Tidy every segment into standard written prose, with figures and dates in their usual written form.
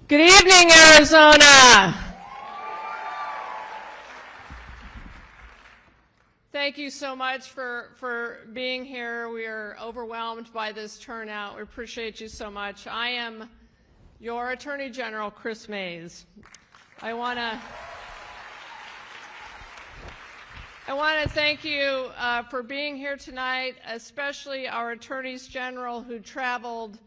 Good evening, Arizona. Thank you so much for being here. We are overwhelmed by this turnout. We appreciate you so much. I am your Attorney General, Kris Mayes. I want to thank you for being here tonight, especially our Attorneys General who traveled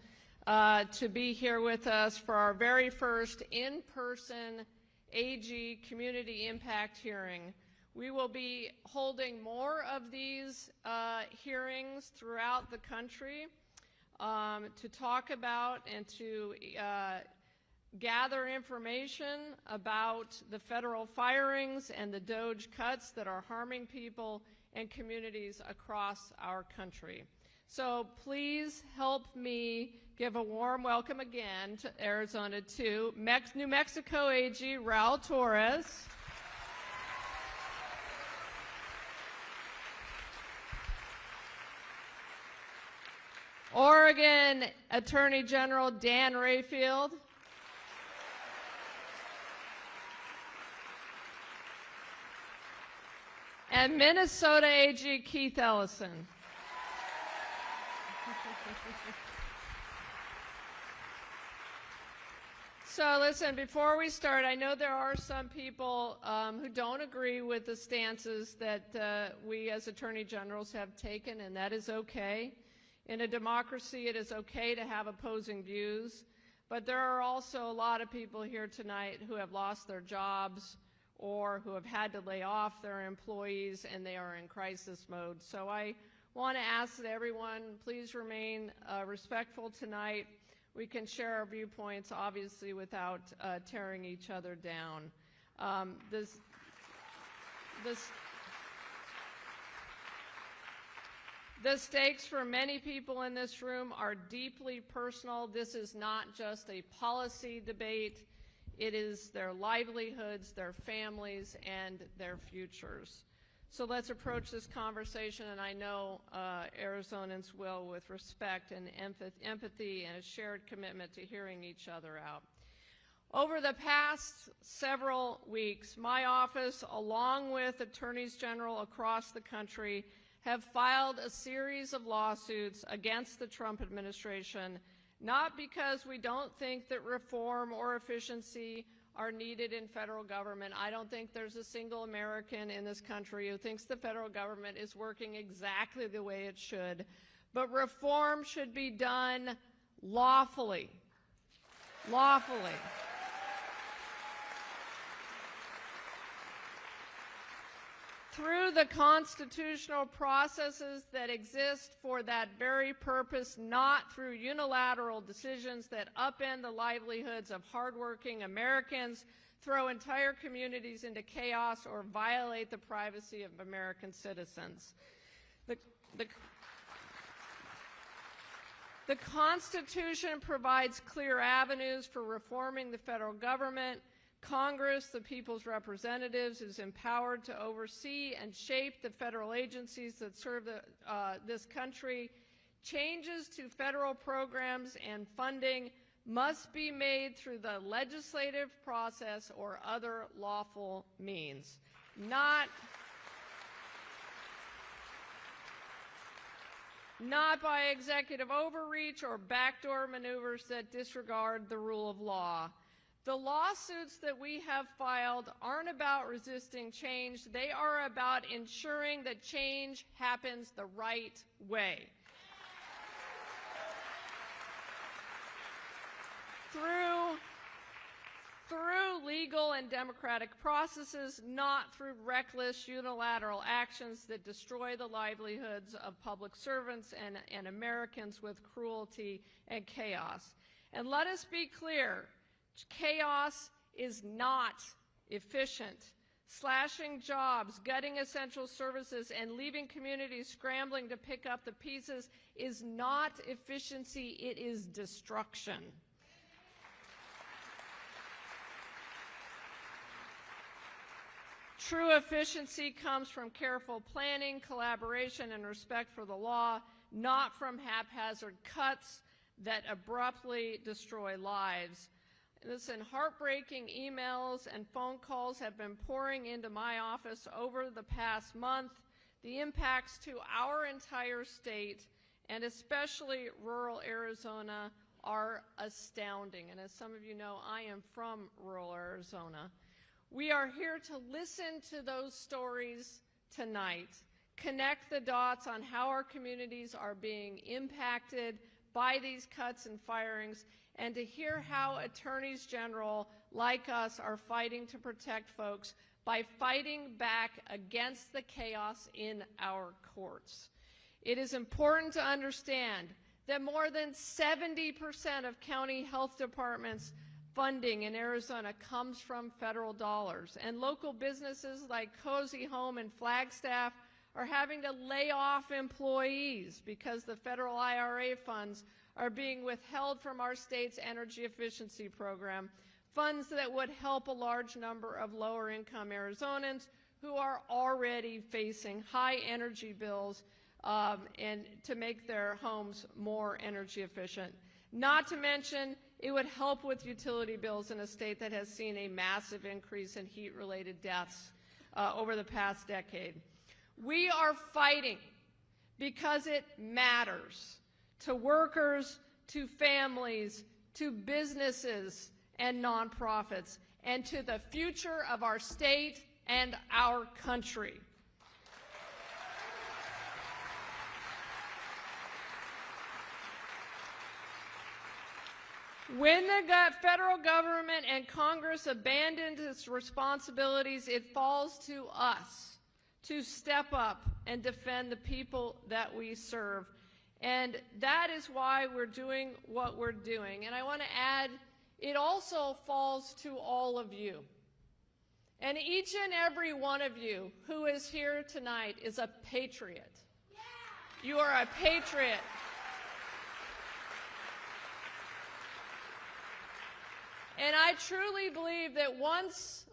to be here with us for our very first in-person AG Community Impact hearing. We will be holding more of these hearings throughout the country to talk about and to gather information about the federal firings and the DOGE cuts that are harming people and communities across our country. So please help me give a warm welcome again to Arizona to New Mexico AG Raul Torrez, Oregon Attorney General Dan Rayfield, and Minnesota AG Keith Ellison. So listen, before we start, I know there are some people who don't agree with the stances that we as Attorney Generals have taken, and that is okay. In a democracy, it is okay to have opposing views, but there are also a lot of people here tonight who have lost their jobs or who have had to lay off their employees, and they are in crisis mode. So I want to ask that everyone please remain respectful tonight. We can share our viewpoints, obviously, without tearing each other down. The stakes for many people in this room are deeply personal. This is not just a policy debate. It is their livelihoods, their families, and their futures. So let's approach this conversation, and I know Arizonans will, with respect and empathy and a shared commitment to hearing each other out. Over the past several weeks, my office, along with attorneys general across the country, have filed a series of lawsuits against the Trump administration, not because we don't think that reform or efficiency are needed in federal government. I don't think there's a single American in this country who thinks the federal government is working exactly the way it should. But reform should be done lawfully. Lawfully. Through the constitutional processes that exist for that very purpose, not through unilateral decisions that upend the livelihoods of hardworking Americans, throw entire communities into chaos, or violate the privacy of American citizens. The Constitution provides clear avenues for reforming the federal government. Congress, the people's representatives, is empowered to oversee and shape the federal agencies that serve this country. Changes to federal programs and funding must be made through the legislative process or other lawful means, not by executive overreach or backdoor maneuvers that disregard the rule of law. The lawsuits that we have filed aren't about resisting change. They are about ensuring that change happens the right way. Through legal and democratic processes, not through reckless unilateral actions that destroy the livelihoods of public servants and Americans with cruelty and chaos. And let us be clear. Chaos is not efficient. Slashing jobs, gutting essential services, and leaving communities scrambling to pick up the pieces is not efficiency, it is destruction. True efficiency comes from careful planning, collaboration, and respect for the law, not from haphazard cuts that abruptly destroy lives. Listen, heartbreaking emails and phone calls have been pouring into my office over the past month. The impacts to our entire state, and especially rural Arizona, are astounding. And as some of you know, I am from rural Arizona. We are here to listen to those stories tonight, connect the dots on how our communities are being impacted by these cuts and firings, and to hear how attorneys general like us are fighting to protect folks by fighting back against the chaos in our courts. It is important to understand that more than 70% of county health departments' funding in Arizona comes from federal dollars, and local businesses like Cozy Home and Flagstaff are having to lay off employees because the federal IRA funds are being withheld from our state's energy efficiency program, funds that would help a large number of lower-income Arizonans who are already facing high energy bills and to make their homes more energy efficient. Not to mention, it would help with utility bills in a state that has seen a massive increase in heat-related deaths over the past decade. We are fighting because it matters to workers, to families, to businesses and nonprofits, and to the future of our state and our country. When the federal government and Congress abandoned its responsibilities, it falls to us to step up and defend the people that we serve. And that is why we're doing what we're doing. And I want to add, it also falls to all of you. And each and every one of you who is here tonight is a patriot. Yeah. You are a patriot. And I truly believe that once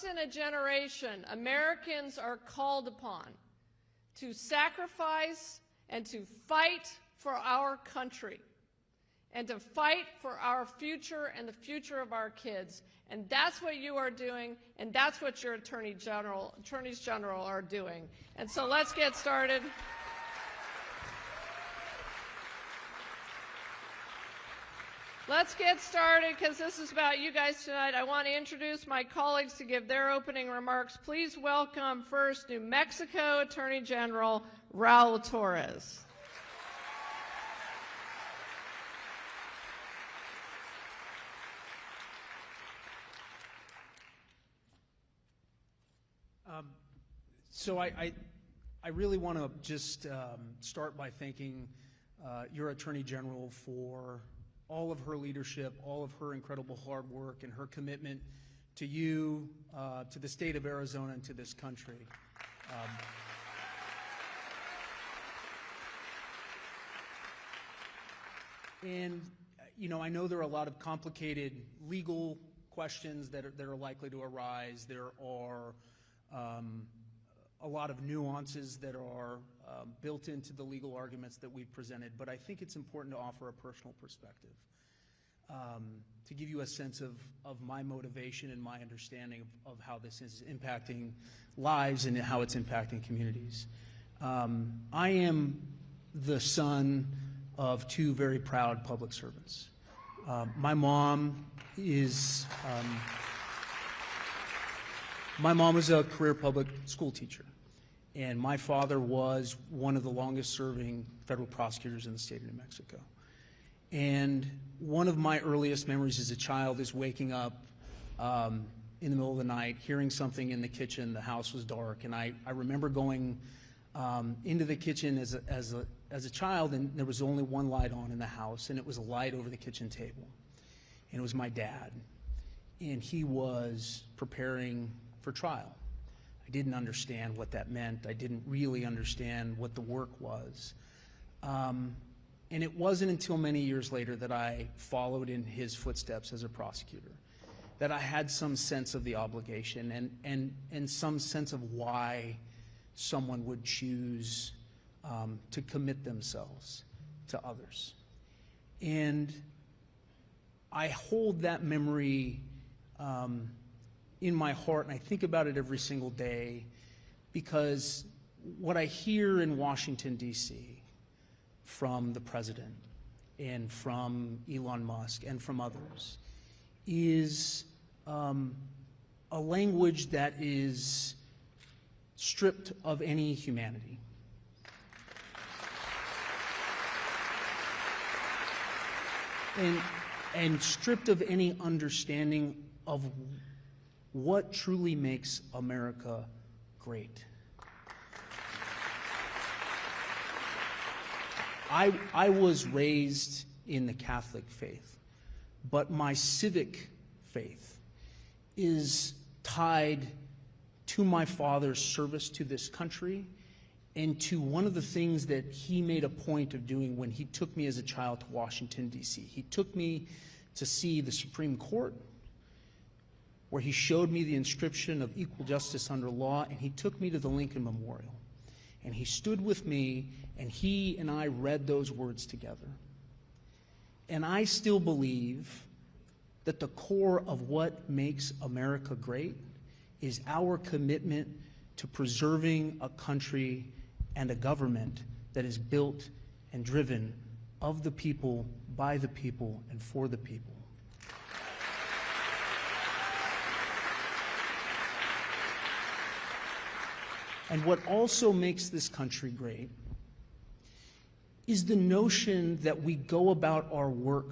in a generation, Americans are called upon to sacrifice and to fight for our country and to fight for our future and the future of our kids. And that's what you are doing, and that's what your attorneys general are doing. And so let's get started. Let's get started, because this is about you guys tonight. I want to introduce my colleagues to give their opening remarks. Please welcome first New Mexico Attorney General Raul Torrez. So I really want to just start by thanking your Attorney General for all of her leadership, all of her incredible hard work, and her commitment to you, to the state of Arizona, and to this country. And, you know, I know there are a lot of complicated legal questions that are likely to arise. There are a lot of nuances that are built into the legal arguments that we've presented, but I think it's important to offer a personal perspective to give you a sense of my motivation and my understanding of how this is impacting lives and how it's impacting communities. I am the son of two very proud public servants. My mom was a career public school teacher, and my father was one of the longest serving federal prosecutors in the state of New Mexico. And one of my earliest memories as a child is waking up in the middle of the night, hearing something in the kitchen. The house was dark, and I remember going into the kitchen as a child, and there was only one light on in the house, and it was a light over the kitchen table. And it was my dad, and he was preparing for trial. I didn't understand what that meant. I didn't really understand what the work was. And it wasn't until many years later that I followed in his footsteps as a prosecutor, that I had some sense of the obligation and some sense of why someone would choose to commit themselves to others. And I hold that memory in my heart, and I think about it every single day, because what I hear in Washington, D.C. from the president and from Elon Musk and from others is a language that is stripped of any humanity. And stripped of any understanding of what truly makes America great. I was raised in the Catholic faith, but my civic faith is tied to my father's service to this country and to one of the things that he made a point of doing when he took me as a child to Washington, D.C. He took me to see the Supreme Court, where he showed me the inscription of equal justice under law, and he took me to the Lincoln Memorial. And he stood with me, and he and I read those words together. And I still believe that the core of what makes America great is our commitment to preserving a country and a government that is built and driven of the people, by the people, and for the people. And what also makes this country great is the notion that we go about our work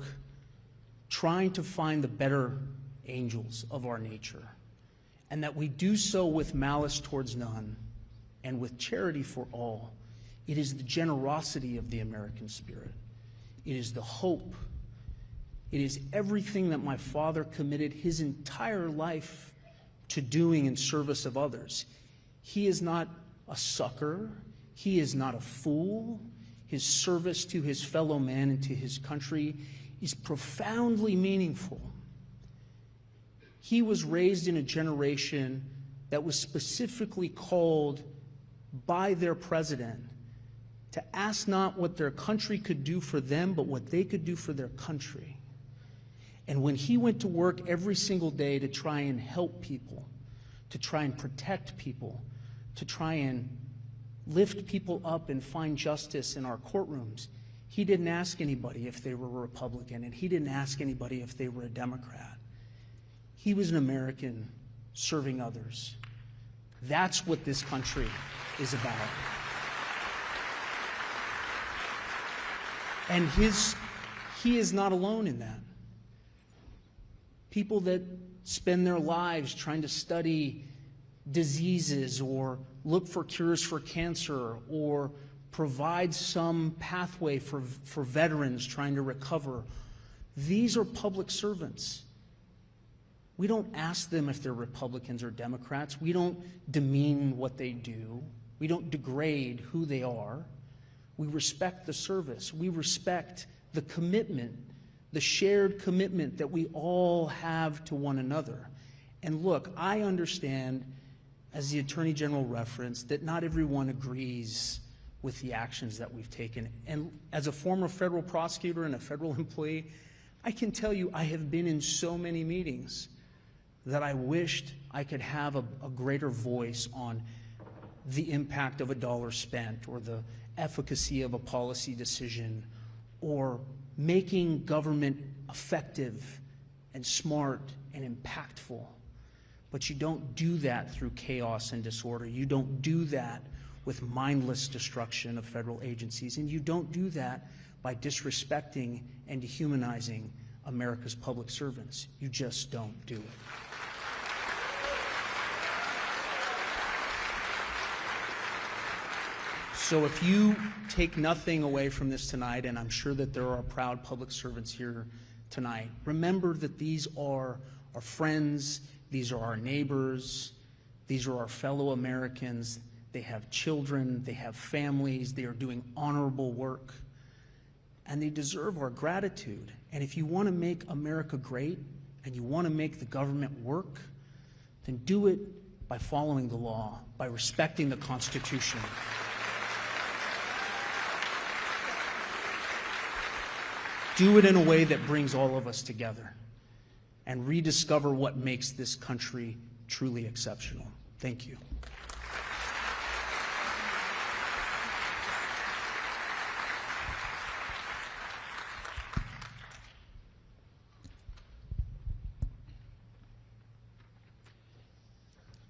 trying to find the better angels of our nature, and that we do so with malice towards none and with charity for all. It is the generosity of the American spirit. It is the hope. It is everything that my father committed his entire life to doing in service of others. He is not a sucker. He is not a fool. His service to his fellow man and to his country is profoundly meaningful. He was raised in a generation that was specifically called by their president to ask not what their country could do for them, but what they could do for their country. And when he went to work every single day to try and help people, to try and protect people, to try and lift people up and find justice in our courtrooms, he didn't ask anybody if they were a Republican, and he didn't ask anybody if they were a Democrat. He was an American serving others. That's what this country is about. And he is not alone in that. People that spend their lives trying to study diseases or look for cures for cancer or provide some pathway for veterans trying to recover. These are public servants. We don't ask them if they're Republicans or Democrats. We don't demean what they do. We don't degrade who they are. We respect the service. We respect the commitment, the shared commitment that we all have to one another. And look, I understand, as the Attorney General referenced, that not everyone agrees with the actions that we've taken. And as a former federal prosecutor and a federal employee, I can tell you I have been in so many meetings that I wished I could have a greater voice on the impact of a dollar spent or the efficacy of a policy decision or making government effective and smart and impactful. But you don't do that through chaos and disorder. You don't do that with mindless destruction of federal agencies. And you don't do that by disrespecting and dehumanizing America's public servants. You just don't do it. So if you take nothing away from this tonight, and I'm sure that there are proud public servants here tonight, remember that these are our friends, these are our neighbors, these are our fellow Americans. They have children, they have families, they are doing honorable work, and they deserve our gratitude. And if you want to make America great and you want to make the government work, then do it by following the law, by respecting the Constitution. Do it in a way that brings all of us together and rediscover what makes this country truly exceptional. Thank you.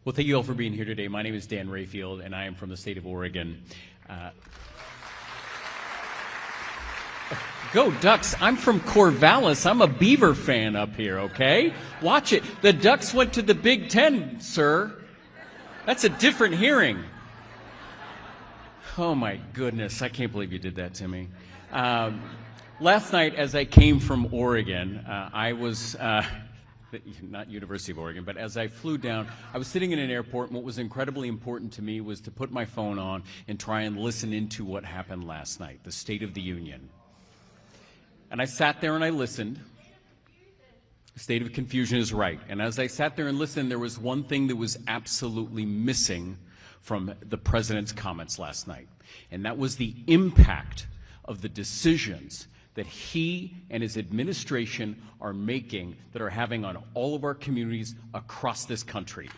Well, thank you all for being here today. My name is Dan Rayfield, and I am from the state of Oregon. Go Ducks. I'm from Corvallis. I'm a Beaver fan up here, okay? Watch it. The Ducks went to the Big Ten, sir. That's a different hearing. Oh, my goodness. I can't believe you did that to me. Last night, as I came from Oregon, I was... not University of Oregon, but as I flew down, I was sitting in an airport, and what was incredibly important to me was to put my phone on and try and listen into what happened last night, the State of the Union. And I sat there and I listened. State of confusion is right. And as I sat there and listened, there was one thing that was absolutely missing from the president's comments last night, and that was the impact of the decisions that he and his administration are making that are having on all of our communities across this country.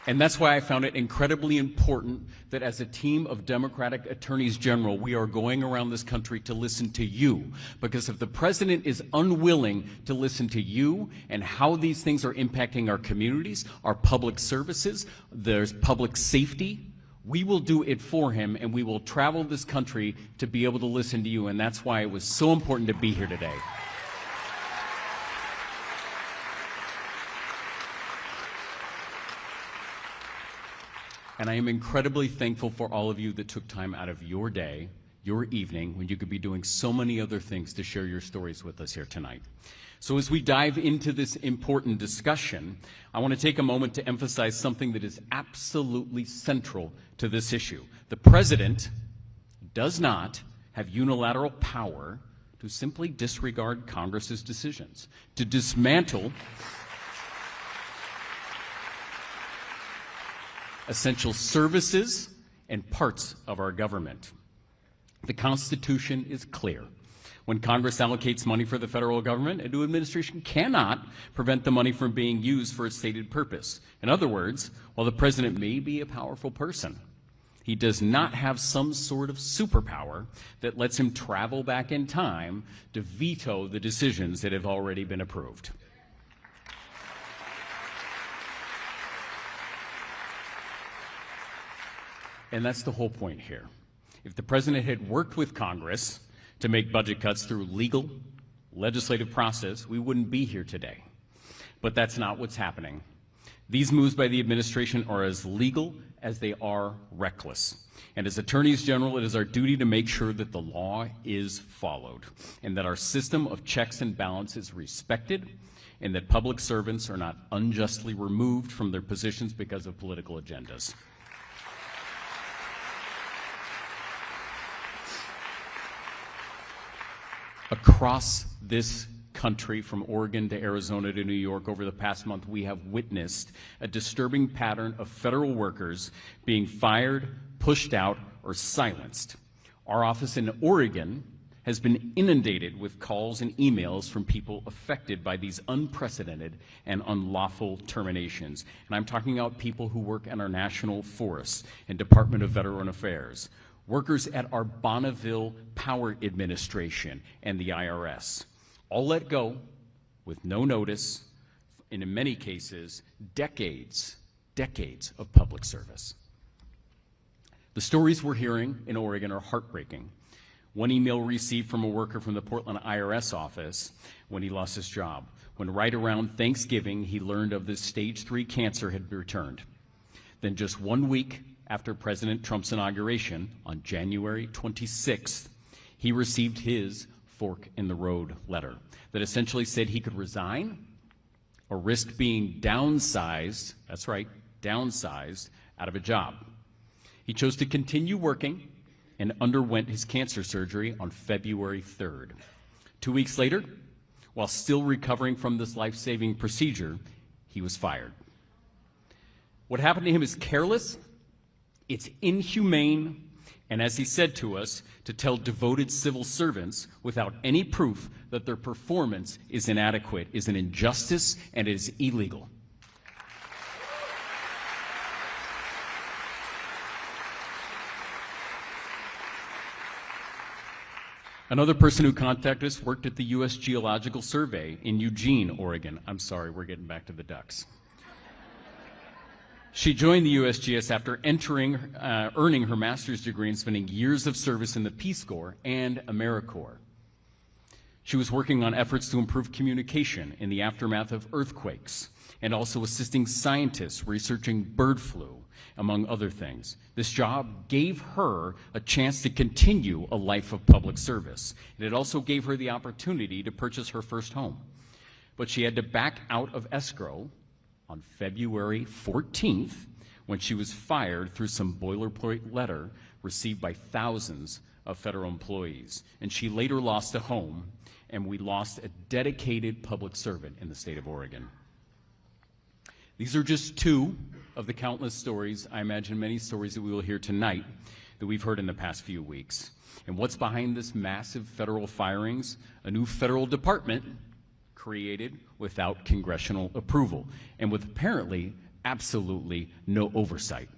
And that's why I found it incredibly important that as a team of Democratic attorneys general, we are going around this country to listen to you. Because if the president is unwilling to listen to you and how these things are impacting our communities, our public services, there's public safety, we will do it for him, and we will travel this country to be able to listen to you. And that's why it was so important to be here today. And I am incredibly thankful for all of you that took time out of your day, your evening, when you could be doing so many other things to share your stories with us here tonight. So as we dive into this important discussion, I want to take a moment to emphasize something that is absolutely central to this issue. The president does not have unilateral power to simply disregard Congress's decisions, to dismantle essential services and parts of our government. The Constitution is clear. When Congress allocates money for the federal government, a new administration cannot prevent the money from being used for its stated purpose. In other words, while the president may be a powerful person, he does not have some sort of superpower that lets him travel back in time to veto the decisions that have already been approved. And that's the whole point here. If the president had worked with Congress to make budget cuts through legal, legislative process, we wouldn't be here today. But that's not what's happening. These moves by the administration are as legal as they are reckless. And as attorneys general, it is our duty to make sure that the law is followed and that our system of checks and balances is respected and that public servants are not unjustly removed from their positions because of political agendas. Across this country, from Oregon to Arizona to New York, over the past month, we have witnessed a disturbing pattern of federal workers being fired, pushed out, or silenced. Our office in Oregon has been inundated with calls and emails from people affected by these unprecedented and unlawful terminations. And I'm talking about people who work in our national forests and Department of Veteran Affairs, workers at our Bonneville Power Administration and the IRS, all let go with no notice, and in many cases, decades of public service. The stories we're hearing in Oregon are heartbreaking. One email received from a worker from the Portland IRS office when he lost his job, when right around Thanksgiving he learned of this stage 3 cancer had returned. Then just 1 week after President Trump's inauguration, on January 26th, he received his fork in the road letter that essentially said he could resign or risk being downsized, that's right, downsized, out of a job. He chose to continue working and underwent his cancer surgery on February 3rd. 2 weeks later, while still recovering from this life-saving procedure, he was fired. What happened to him is careless, It's inhumane, and as he said to us, to tell devoted civil servants without any proof that their performance is inadequate is an injustice and it is illegal. Another person who contacted us worked at the U.S. Geological Survey in Eugene, Oregon. I'm sorry, we're getting back to the ducks. She joined the USGS after earning her master's degree and spending years of service in the Peace Corps and AmeriCorps. She was working on efforts to improve communication in the aftermath of earthquakes and also assisting scientists researching bird flu, among other things. This job gave her a chance to continue a life of public service, and it also gave her the opportunity to purchase her first home. But she had to back out of escrow on February 14th when she was fired through some boilerplate letter received by thousands of federal employees. And she later lost a home, and we lost a dedicated public servant in the state of Oregon. These are just two of the countless stories, I imagine many stories that we will hear tonight that we've heard in the past few weeks. And what's behind this massive federal firings? A new federal department created without congressional approval and with apparently absolutely no oversight,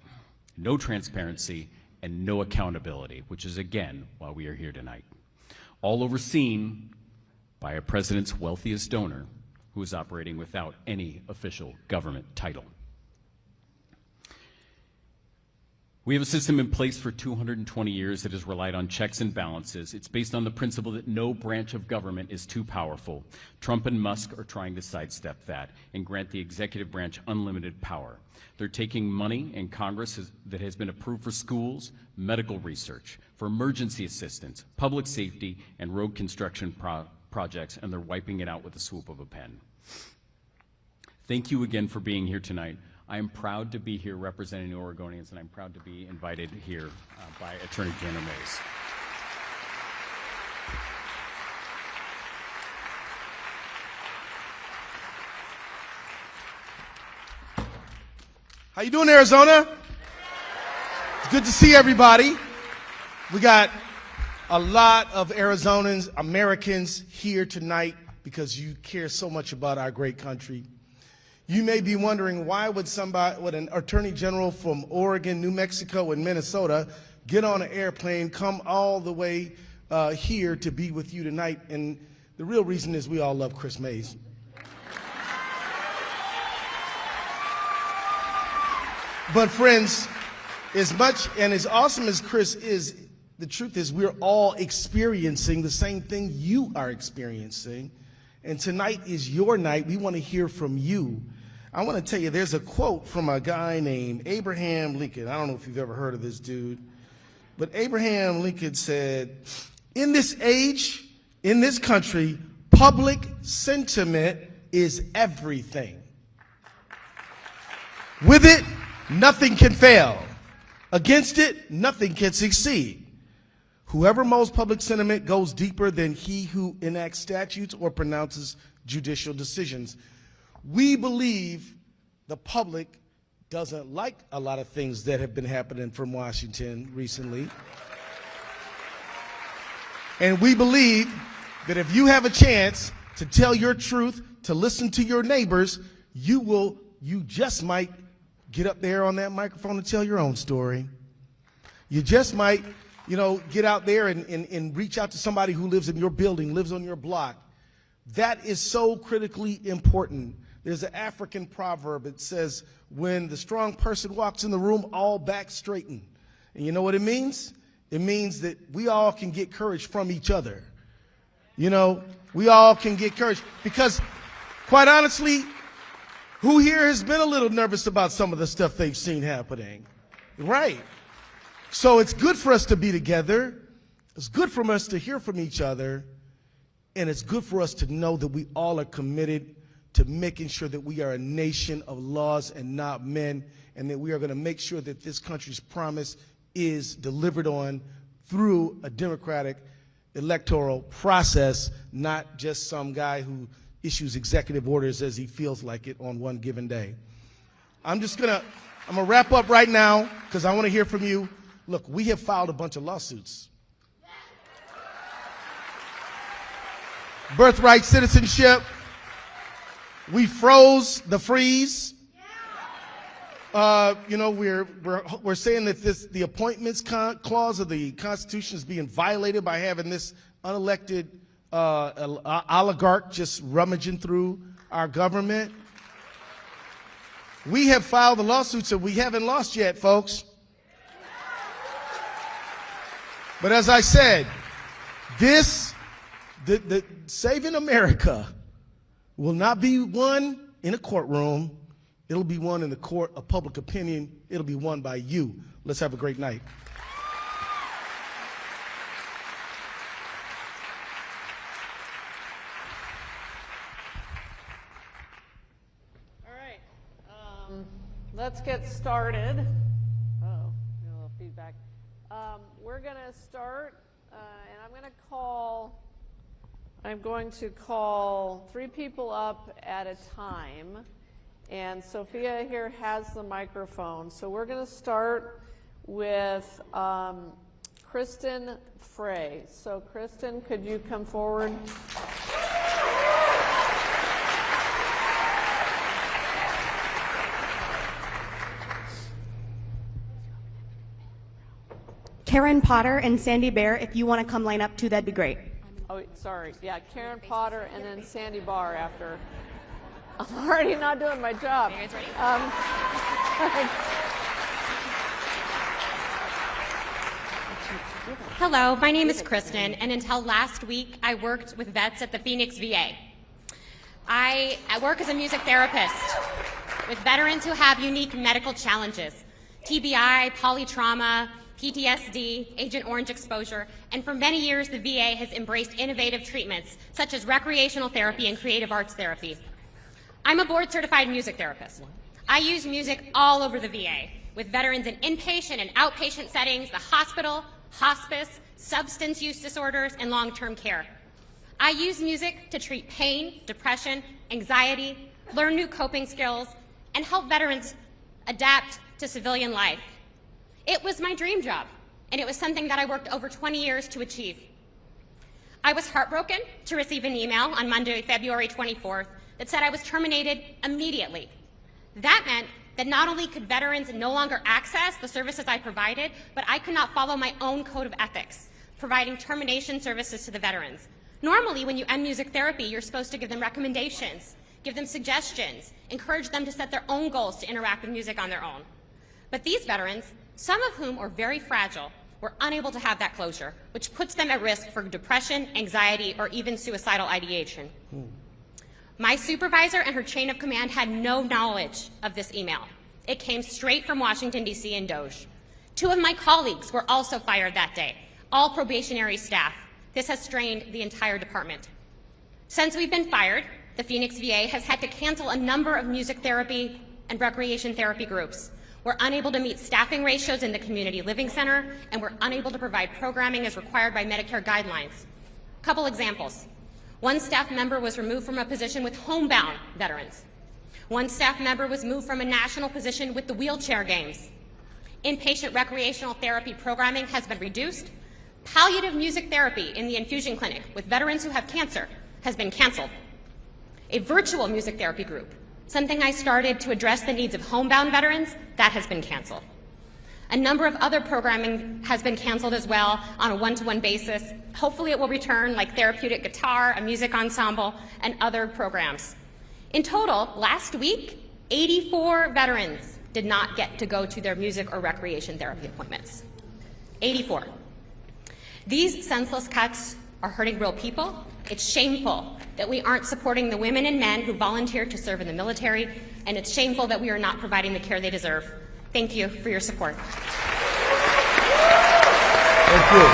no transparency, and no accountability, which is again why we are here tonight. All overseen by a president's wealthiest donor who is operating without any official government title. We have a system in place for 220 years that has relied on checks and balances. It's based on the principle that no branch of government is too powerful. Trump and Musk are trying to sidestep that and grant the executive branch unlimited power. They're taking money in Congress that has been approved for schools, medical research, for emergency assistance, public safety, and road construction projects, and they're wiping it out with the swoop of a pen. Thank you again for being here tonight. I am proud to be here representing the Oregonians, and I'm proud to be invited here by Attorney General Mayes. How you doing, Arizona? It's good to see everybody. We got a lot of Arizonans, Americans here tonight because you care so much about our great country. You may be wondering, why would an attorney general from Oregon, New Mexico, and Minnesota get on an airplane, come all the way here to be with you tonight? And the real reason is we all love Kris Mayes. But friends, as much and as awesome as Kris is, the truth is we're all experiencing the same thing you are experiencing. And tonight is your night. We want to hear from you. I want to tell you, there's a quote from a guy named Abraham Lincoln. I don't know if you've ever heard of this dude, but Abraham Lincoln said, in this age, in this country, public sentiment is everything. With it, nothing can fail. Against it, nothing can succeed. Whoever molds public sentiment goes deeper than he who enacts statutes or pronounces judicial decisions. We believe the public doesn't like a lot of things that have been happening from Washington recently. And we believe that if you have a chance to tell your truth, to listen to your neighbors, you just might get up there on that microphone and tell your own story. You just might, get out there and reach out to somebody who lives in your building, lives on your block. That is so critically important. There's an African proverb. It says, when the strong person walks in the room, all backs straighten. And you know what it means? It means that we all can get courage from each other. We all can get courage. Because, quite honestly, who here has been a little nervous about some of the stuff they've seen happening? Right. So it's good for us to be together. It's good for us to hear from each other. And it's good for us to know that we all are committed to making sure that we are a nation of laws and not men, and that we are going to make sure that this country's promise is delivered on through a democratic electoral process, not just some guy who issues executive orders as he feels like it on one given day. I'm just going to I'm going to wrap up right now because I want to hear from you. Look, we have filed a bunch of lawsuits. Birthright citizenship. We froze the freeze. You know, we're saying that the appointments clause of the Constitution is being violated by having this unelected oligarch just rummaging through our government. We have filed the lawsuits that we haven't lost yet, folks. But as I said, the saving America will not be won in a courtroom. It'll be won in the court of public opinion. It'll be won by you. Let's have a great night. All right. Let's get started. Oh, a little feedback. We're going to start, and I'm going to call 3 people up at a time. And Sophia here has the microphone. So we're going to start with Kristen Frey. So Kristen, could you come forward? Karen Potter and Sandy Bear, if you want to come line up too, that'd be great. Oh, sorry. Yeah, Karen Potter and then Sandy Barr after. I'm already not doing my job. Are you guys ready? Hello, my name is Kristen, and until last week, I worked with vets at the Phoenix VA. I work as a music therapist with veterans who have unique medical challenges, TBI, polytrauma, PTSD, Agent Orange exposure, and for many years, the VA has embraced innovative treatments such as recreational therapy and creative arts therapy. I'm a board-certified music therapist. I use music all over the VA, with veterans in inpatient and outpatient settings, the hospital, hospice, substance use disorders, and long-term care. I use music to treat pain, depression, anxiety, learn new coping skills, and help veterans adapt to civilian life. It was my dream job, and it was something that I worked over 20 years to achieve. I was heartbroken to receive an email on Monday, February 24th, that said I was terminated immediately. That meant that not only could veterans no longer access the services I provided, but I could not follow my own code of ethics, providing termination services to the veterans. Normally, when you end music therapy, you're supposed to give them recommendations, give them suggestions, encourage them to set their own goals to interact with music on their own. But these veterans, some of whom are very fragile, were unable to have that closure, which puts them at risk for depression, anxiety, or even suicidal ideation. My supervisor and her chain of command had no knowledge of this email. It came straight from Washington, D.C. and DOGE. 2 of my colleagues were also fired that day, all probationary staff. This has strained the entire department. Since we've been fired, the Phoenix VA has had to cancel a number of music therapy and recreation therapy groups. We're unable to meet staffing ratios in the community living center, and we're unable to provide programming as required by Medicare guidelines. A couple examples. 1 staff member was removed from a position with homebound veterans. 1 staff member was moved from a national position with the wheelchair games. Inpatient recreational therapy programming has been reduced. Palliative music therapy in the infusion clinic with veterans who have cancer has been canceled. A virtual music therapy group, something I started to address the needs of homebound veterans, that has been canceled. A number of other programming has been canceled as well on a one-to-one basis. Hopefully it will return, like therapeutic guitar, a music ensemble, and other programs. In total, last week, 84 veterans did not get to go to their music or recreation therapy appointments. 84. These senseless cuts are hurting real people. It's shameful that we aren't supporting the women and men who volunteer to serve in the military, and it's shameful that we are not providing the care they deserve. Thank you for your support. Thank you.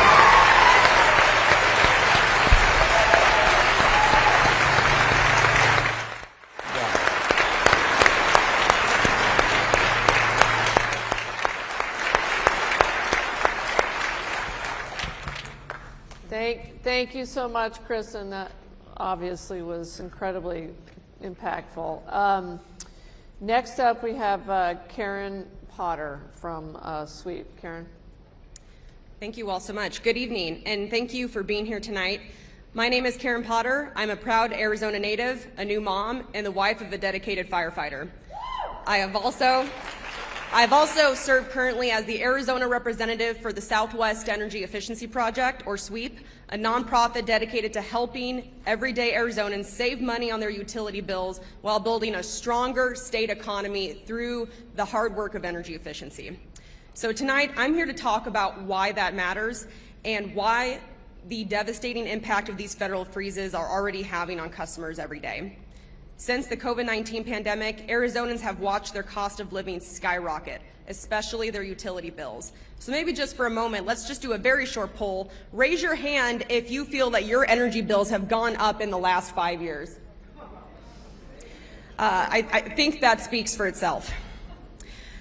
Thank you so much, Kristen. That obviously was incredibly impactful. Next up, we have Karen Potter from SWEEP. Karen? Thank you all so much. Good evening, and thank you for being here tonight. My name is Karen Potter. I'm a proud Arizona native, a new mom, and the wife of a dedicated firefighter. I've also served currently as the Arizona representative for the Southwest Energy Efficiency Project, or SWEEP, a nonprofit dedicated to helping everyday Arizonans save money on their utility bills while building a stronger state economy through the hard work of energy efficiency. So tonight, I'm here to talk about why that matters and why the devastating impact of these federal freezes are already having on customers every day. Since the COVID-19 pandemic, Arizonans have watched their cost of living skyrocket, especially their utility bills. So maybe just for a moment, let's just do a very short poll. Raise your hand if you feel that your energy bills have gone up in the last 5 years. I think that speaks for itself.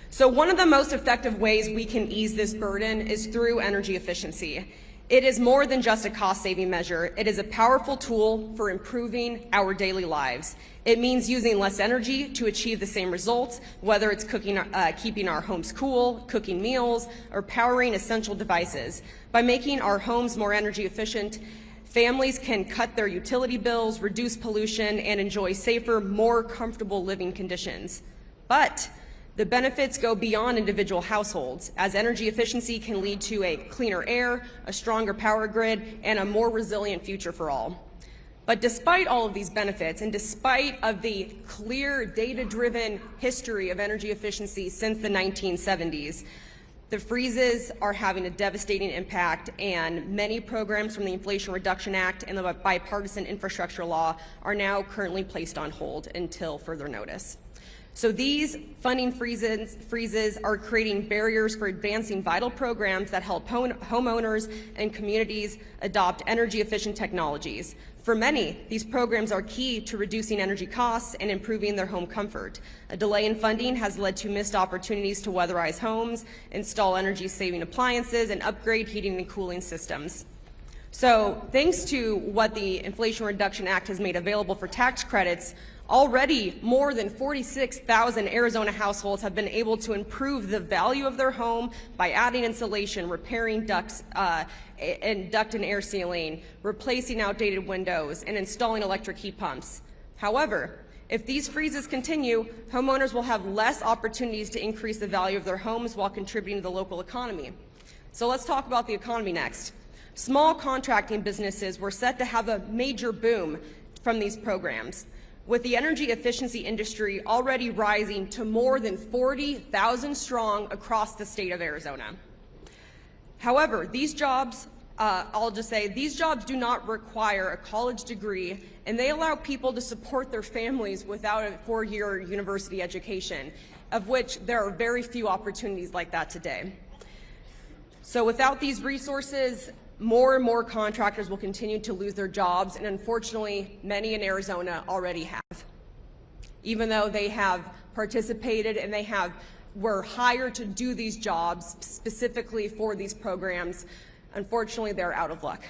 So one of the most effective ways we can ease this burden is through energy efficiency. It is more than just a cost-saving measure. It is a powerful tool for improving our daily lives. It means using less energy to achieve the same results, whether it's keeping our homes cool, cooking meals, or powering essential devices. By making our homes more energy efficient, families can cut their utility bills, reduce pollution, and enjoy safer, more comfortable living conditions. But the benefits go beyond individual households, as energy efficiency can lead to a cleaner air, a stronger power grid, and a more resilient future for all. But despite all of these benefits, and despite of the clear data-driven history of energy efficiency since the 1970s, the freezes are having a devastating impact, and many programs from the Inflation Reduction Act and the bipartisan infrastructure law are now currently placed on hold until further notice. So these funding freezes are creating barriers for advancing vital programs that help homeowners and communities adopt energy-efficient technologies. For many, these programs are key to reducing energy costs and improving their home comfort. A delay in funding has led to missed opportunities to weatherize homes, install energy-saving appliances, and upgrade heating and cooling systems. So thanks to what the Inflation Reduction Act has made available for tax credits, already more than 46,000 Arizona households have been able to improve the value of their home by adding insulation, repairing ducts and duct and air sealing, replacing outdated windows, and installing electric heat pumps. However, if these freezes continue, homeowners will have less opportunities to increase the value of their homes while contributing to the local economy. So let's talk about the economy next. Small contracting businesses were set to have a major boom from these programs, with the energy efficiency industry already rising to more than 40,000 strong across the state of Arizona. However, these jobs, I'll just say, these jobs do not require a college degree, and they allow people to support their families without a 4-year university education, of which there are very few opportunities like that today. So without these resources, more and more contractors will continue to lose their jobs, and unfortunately, many in Arizona already have. Even though they have participated and were hired to do these jobs specifically for these programs, unfortunately, they're out of luck.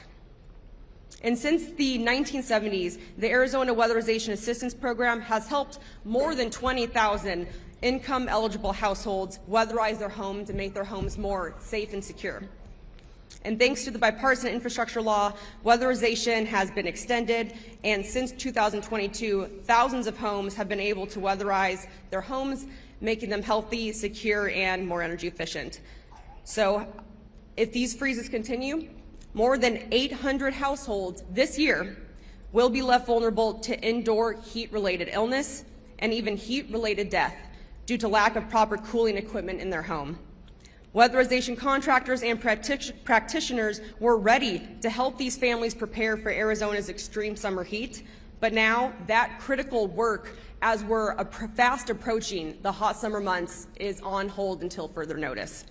And since the 1970s, the Arizona Weatherization Assistance Program has helped more than 20,000 income-eligible households weatherize their homes and make their homes more safe and secure. And thanks to the bipartisan infrastructure law, weatherization has been extended, and since 2022, thousands of homes have been able to weatherize their homes, making them healthy, secure, and more energy efficient. So if these freezes continue, more than 800 households this year will be left vulnerable to indoor heat-related illness and even heat-related death due to lack of proper cooling equipment in their home. Weatherization contractors and practitioners were ready to help these families prepare for Arizona's extreme summer heat, but now that critical work, as we're fast approaching the hot summer months, is on hold until further notice.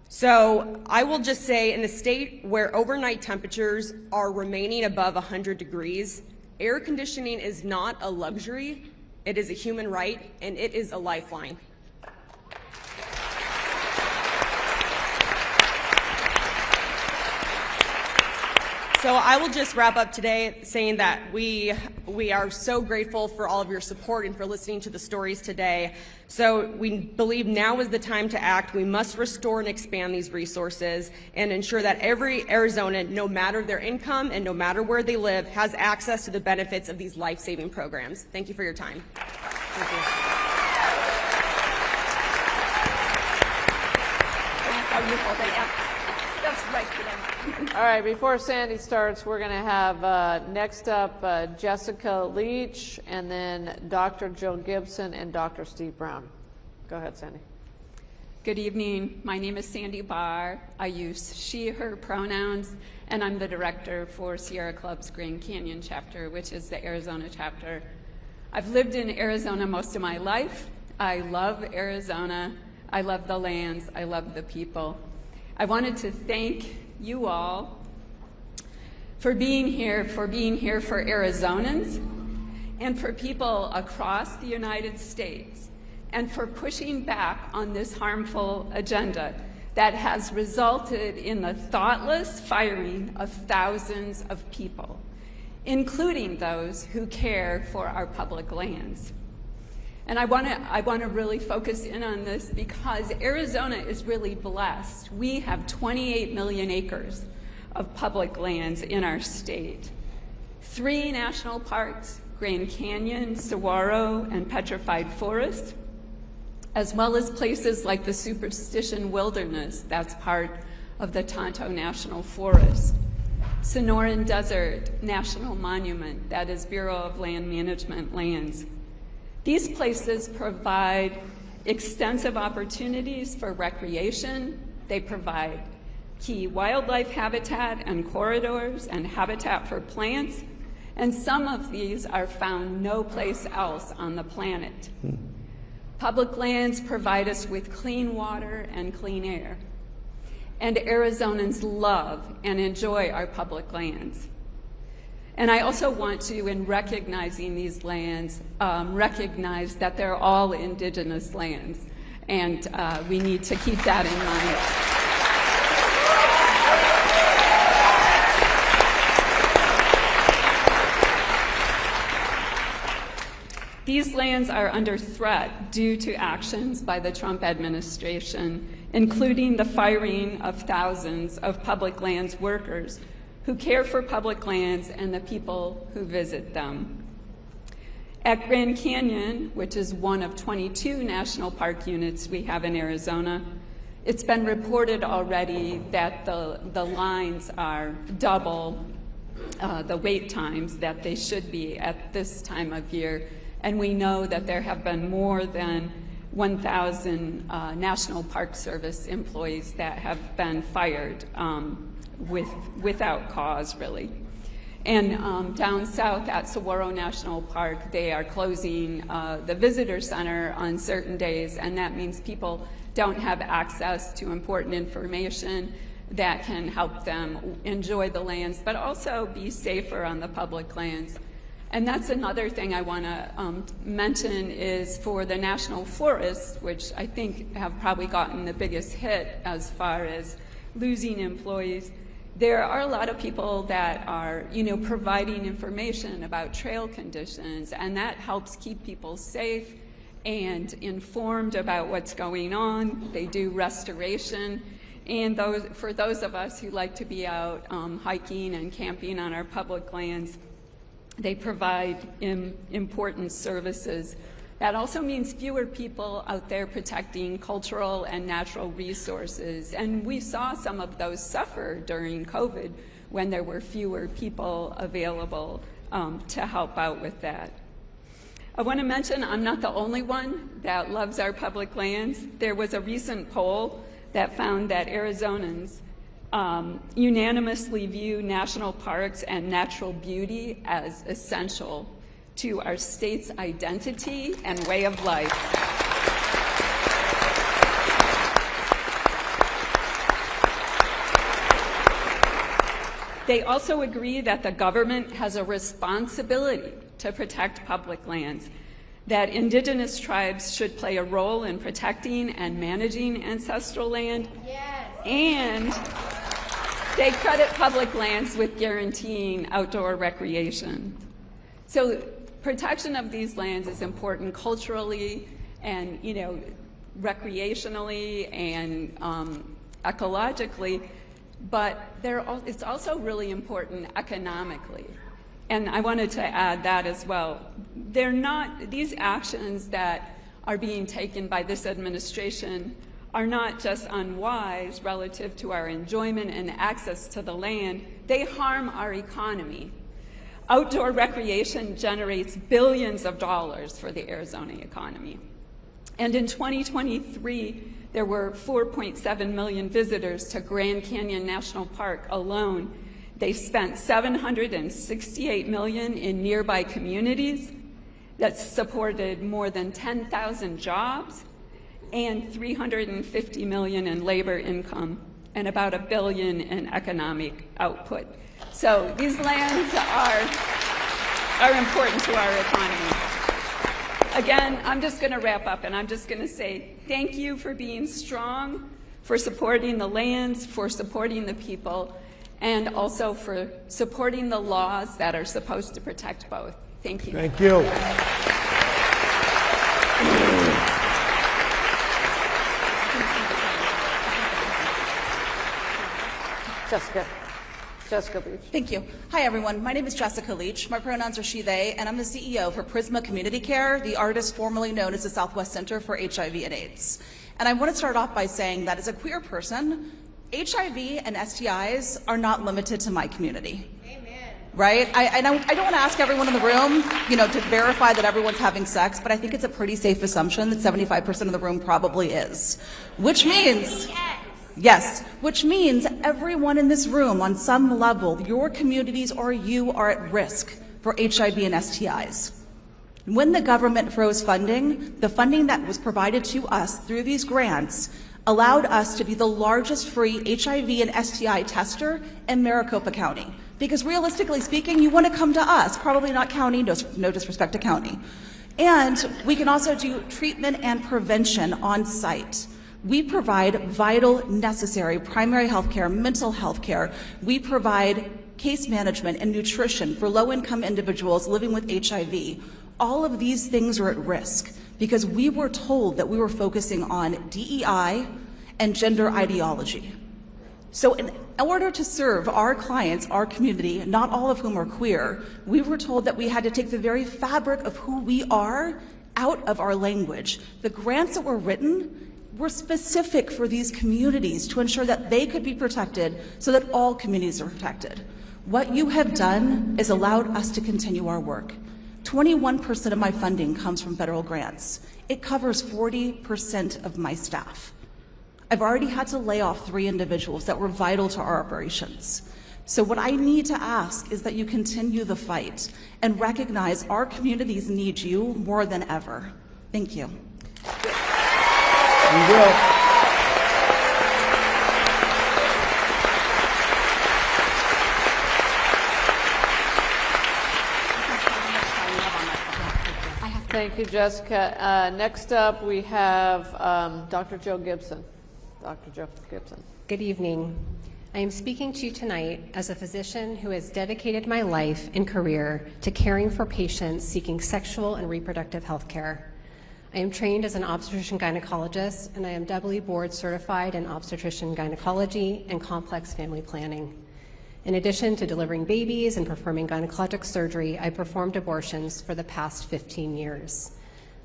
So I will just say, in a state where overnight temperatures are remaining above 100 degrees, air conditioning is not a luxury, it is a human right, and it is a lifeline. So I will just wrap up today saying that we are so grateful for all of your support and for listening to the stories today. So we believe now is the time to act. We must restore and expand these resources and ensure that every Arizonan, no matter their income and no matter where they live, has access to the benefits of these life-saving programs. Thank you for your time. Thank you. All right, before Sandy starts, we're going to have next up Jessica Leach, and then Dr. Jill Gibson and Dr. Steve Brown. Go ahead, Sandy. Good evening. My name is Sandy Barr. I use she, her pronouns, and I'm the director for Sierra Club's Grand Canyon chapter, which is the Arizona chapter. I've lived in Arizona most of my life. I love Arizona. I love the lands. I love the people. I wanted to thank you all for being here for Arizonans and for people across the United States, and for pushing back on this harmful agenda that has resulted in the thoughtless firing of thousands of people, including those who care for our public lands. And I want to really focus in on this because Arizona is really blessed. We have 28 million acres of public lands in our state. 3 national parks, Grand Canyon, Saguaro, and Petrified Forest, as well as places like the Superstition Wilderness, that's part of the Tonto National Forest. Sonoran Desert National Monument, that is Bureau of Land Management lands. These places provide extensive opportunities for recreation. They provide key wildlife habitat and corridors and habitat for plants, and some of these are found no place else on the planet. Public lands provide us with clean water and clean air, and Arizonans love and enjoy our public lands. And I also want to, in recognizing these lands, recognize that they're all indigenous lands, and we need to keep that in mind. These lands are under threat due to actions by the Trump administration, including the firing of thousands of public lands workers who care for public lands and the people who visit them. At Grand Canyon, which is one of 22 national park units we have in Arizona, it's been reported already that the lines are double the wait times that they should be at this time of year. And we know that there have been more than 1,000 National Park Service employees that have been fired without cause, really. And down south at Saguaro National Park, they are closing the visitor center on certain days, and that means people don't have access to important information that can help them enjoy the lands, but also be safer on the public lands. And that's another thing I want to mention is for the national forests, which I think have probably gotten the biggest hit as far as losing employees. There are a lot of people that are, providing information about trail conditions, and that helps keep people safe and informed about what's going on. They do restoration, and for those of us who like to be out hiking and camping on our public lands, they provide important services. That also means fewer people out there protecting cultural and natural resources. And we saw some of those suffer during COVID when there were fewer people available to help out with that. I want to mention I'm not the only one that loves our public lands. There was a recent poll that found that Arizonans unanimously view national parks and natural beauty as essential to our state's identity and way of life. They also agree that the government has a responsibility to protect public lands, that indigenous tribes should play a role in protecting and managing ancestral land, yes. They credit public lands with guaranteeing outdoor recreation. So protection of these lands is important culturally and, recreationally and ecologically, but it's also really important economically. And I wanted to add that as well. These actions that are being taken by this administration are not just unwise relative to our enjoyment and access to the land, they harm our economy. Outdoor recreation generates billions of dollars for the Arizona economy. And in 2023, there were 4.7 million visitors to Grand Canyon National Park alone. They spent $768 million in nearby communities that supported more than 10,000 jobs and $350 million in labor income and about $1 billion in economic output. So these lands are important to our economy. Again, I'm just going to wrap up and I'm just going to say thank you for being strong, for supporting the lands, for supporting the people, and also for supporting the laws that are supposed to protect both. Thank you. Thank you. Jessica Leach. Thank you. Hi, everyone. My name is Jessica Leach. My pronouns are she, they, and I'm the CEO for Prisma Community Care, the artist formerly known as the Southwest Center for HIV and AIDS. And I want to start off by saying that as a queer person, HIV and STIs are not limited to my community. Amen. Right? I don't want to ask everyone in the room, to verify that everyone's having sex, but I think it's a pretty safe assumption that 75% of the room probably is. Which means... Yes, which means everyone in this room, on some level, your communities or you are at risk for HIV and STIs. When the government froze funding, the funding that was provided to us through these grants allowed us to be the largest free HIV and STI tester in Maricopa County. Because realistically speaking, you want to come to us, probably not county, no disrespect to county. And we can also do treatment and prevention on site. We provide vital, necessary primary health care, mental health care. We provide case management and nutrition for low-income individuals living with HIV. All of these things are at risk because we were told that we were focusing on DEI and gender ideology. So in order to serve our clients, our community, not all of whom are queer, we were told that we had to take the very fabric of who we are out of our language. The grants that were written were specific for these communities to ensure that they could be protected so that all communities are protected. What you have done is allowed us to continue our work. 21% of my funding comes from federal grants. It covers 40% of my staff. I've already had to lay off 3 individuals that were vital to our operations. So what I need to ask is that you continue the fight and recognize our communities need you more than ever. Thank you. We will. Thank you, Jessica. Next up, we have Dr. Joe Gibson. Dr. Joe Gibson. Good evening. I am speaking to you tonight as a physician who has dedicated my life and career to caring for patients seeking sexual and reproductive health care. I am trained as an obstetrician gynecologist, and I am doubly board certified in obstetrician gynecology and complex family planning. In addition to delivering babies and performing gynecologic surgery, I performed abortions for the past 15 years.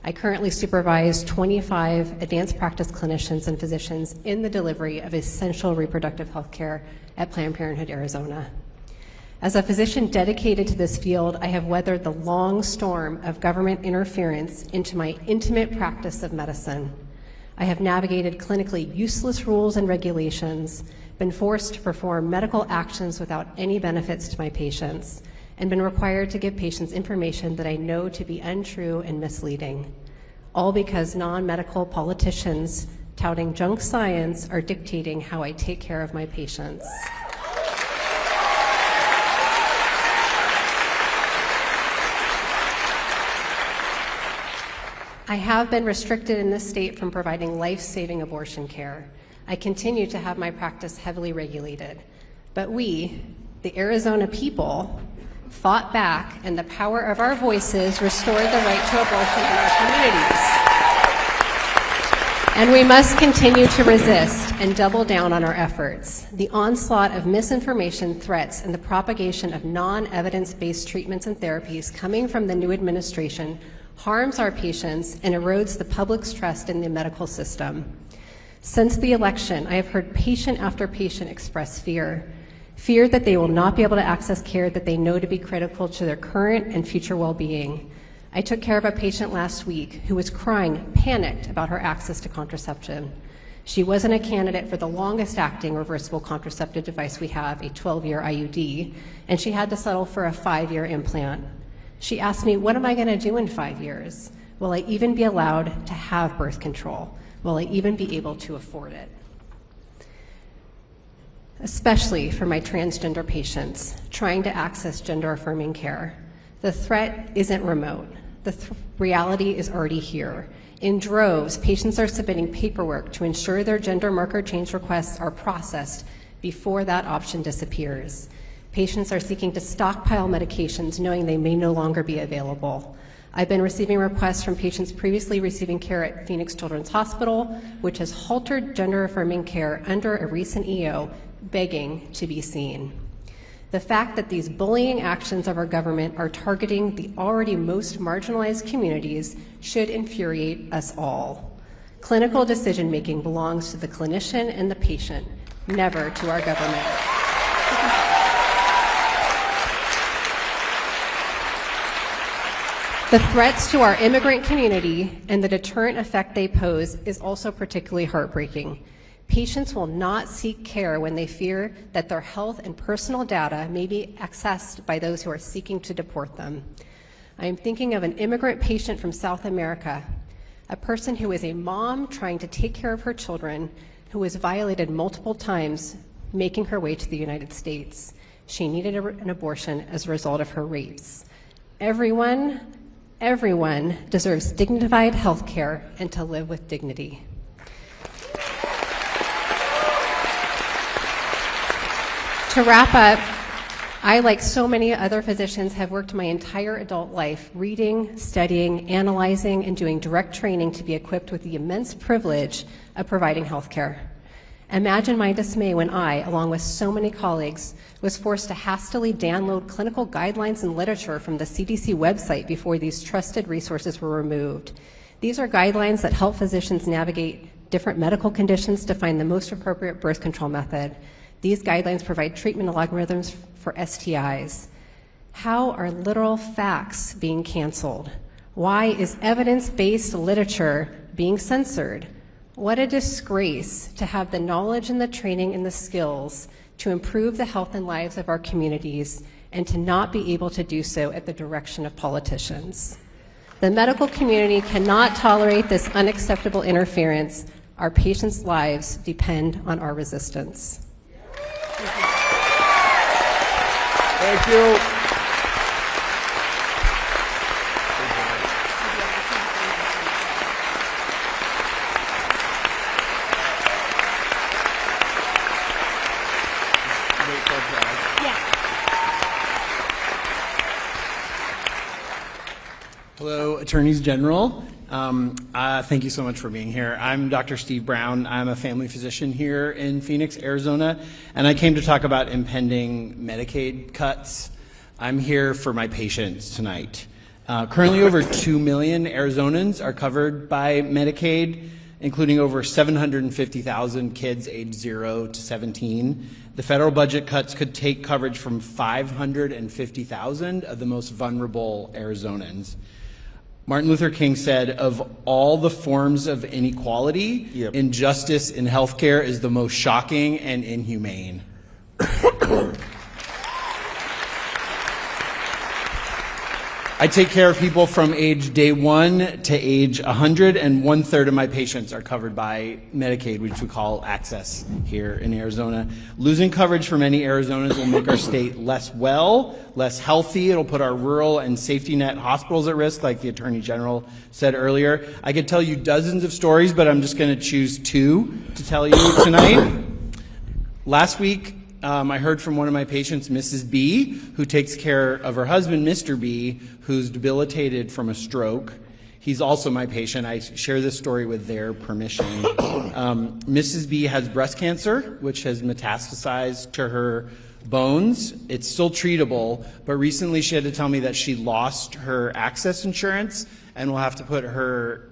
I currently supervise 25 advanced practice clinicians and physicians in the delivery of essential reproductive health care at Planned Parenthood, Arizona. As a physician dedicated to this field, I have weathered the long storm of government interference into my intimate practice of medicine. I have navigated clinically useless rules and regulations, been forced to perform medical actions without any benefits to my patients, and been required to give patients information that I know to be untrue and misleading, all because non-medical politicians touting junk science are dictating how I take care of my patients. I have been restricted in this state from providing life-saving abortion care. I continue to have my practice heavily regulated. But we, the Arizona people, fought back, and the power of our voices restored the right to abortion in our communities. And we must continue to resist and double down on our efforts. The onslaught of misinformation, threats, and the propagation of non-evidence-based treatments and therapies coming from the new administration harms our patients and erodes the public's trust in the medical system. Since the election, I have heard patient after patient express fear that they will not be able to access care that they know to be critical to their current and future well-being. I took care of a patient last week who was crying, panicked about her access to contraception. She wasn't a candidate for the longest acting reversible contraceptive device we have, a 12-year IUD, and she had to settle for a 5-year implant. She asked me, what am I gonna do in 5 years? Will I even be allowed to have birth control? Will I even be able to afford it? Especially for my transgender patients trying to access gender-affirming care. The threat isn't remote. The reality is already here. In droves, patients are submitting paperwork to ensure their gender marker change requests are processed before that option disappears. Patients are seeking to stockpile medications knowing they may no longer be available. I've been receiving requests from patients previously receiving care at Phoenix Children's Hospital, which has halted gender-affirming care under a recent EO, begging to be seen. The fact that these bullying actions of our government are targeting the already most marginalized communities should infuriate us all. Clinical decision-making belongs to the clinician and the patient, never to our government. The threats to our immigrant community and the deterrent effect they pose is also particularly heartbreaking. Patients will not seek care when they fear that their health and personal data may be accessed by those who are seeking to deport them. I am thinking of an immigrant patient from South America, a person who is a mom trying to take care of her children, who was violated multiple times making her way to the United States. She needed an abortion as a result of her rapes. Everyone deserves dignified health care and to live with dignity. To wrap up, I, like so many other physicians, have worked my entire adult life reading, studying, analyzing, and doing direct training to be equipped with the immense privilege of providing health care. Imagine my dismay when I, along with so many colleagues, was forced to hastily download clinical guidelines and literature from the CDC website before these trusted resources were removed. These are guidelines that help physicians navigate different medical conditions to find the most appropriate birth control method. These guidelines provide treatment algorithms for STIs. How are literal facts being canceled? Why is evidence-based literature being censored? What a disgrace to have the knowledge and the training and the skills to improve the health and lives of our communities and to not be able to do so at the direction of politicians. The medical community cannot tolerate this unacceptable interference. Our patients' lives depend on our resistance. Thank you. Hello, Attorneys General. Thank you so much for being here. I'm Dr. Steve Brown. I'm a family physician here in Phoenix, Arizona, and I came to talk about impending Medicaid cuts. I'm here for my patients tonight. Currently, over 2 million Arizonans are covered by Medicaid, including over 750,000 kids aged 0 to 17. The federal budget cuts could take coverage from 550,000 of the most vulnerable Arizonans. Martin Luther King said, of all the forms of inequality, injustice in healthcare is the most shocking and inhumane. I take care of people from age day 1 to age 100, and 1/3 of my patients are covered by Medicaid, which we call access here in Arizona. Losing coverage for many Arizonans will make our state less healthy. It'll put our rural and safety net hospitals at risk, like the Attorney General said earlier. I could tell you dozens of stories, but I'm just going to choose 2 to tell you tonight. Last week, I heard from one of my patients, Mrs. B, who takes care of her husband, Mr. B, who's debilitated from a stroke. He's also my patient. I share this story with their permission. Mrs. B has breast cancer, which has metastasized to her bones. It's still treatable, but recently she had to tell me that she lost her access insurance and will have to put her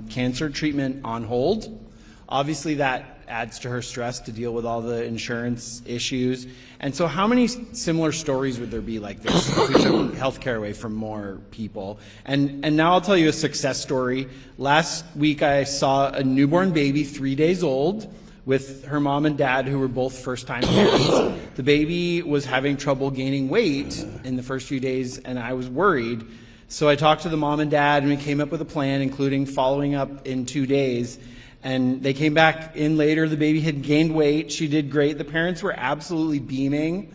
cancer treatment on hold. Obviously, that adds to her stress to deal with all the insurance issues. And so how many similar stories would there be like this if we took healthcare away from more people? And now I'll tell you a success story. Last week I saw a newborn baby, 3 days old, with her mom and dad, who were both first-time parents. The baby was having trouble gaining weight in the first few days, and I was worried. So I talked to the mom and dad, and we came up with a plan, including following up in 2 days. And they came back in later. The baby had gained weight. She did great. The parents were absolutely beaming.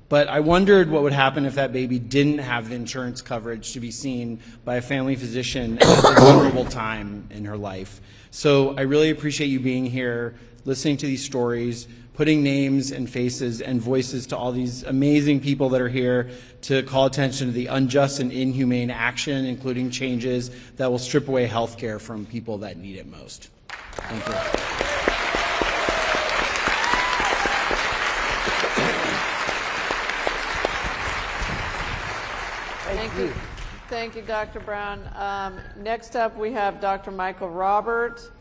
But I wondered what would happen if that baby didn't have the insurance coverage to be seen by a family physician at a vulnerable time in her life. So I really appreciate you being here, listening to these stories, putting names and faces and voices to all these amazing people that are here to call attention to the unjust and inhumane action, including changes that will strip away health care from people that need it most. Thank you. Thank you, Dr. Brown. Next up, we have Dr. Michael Robert,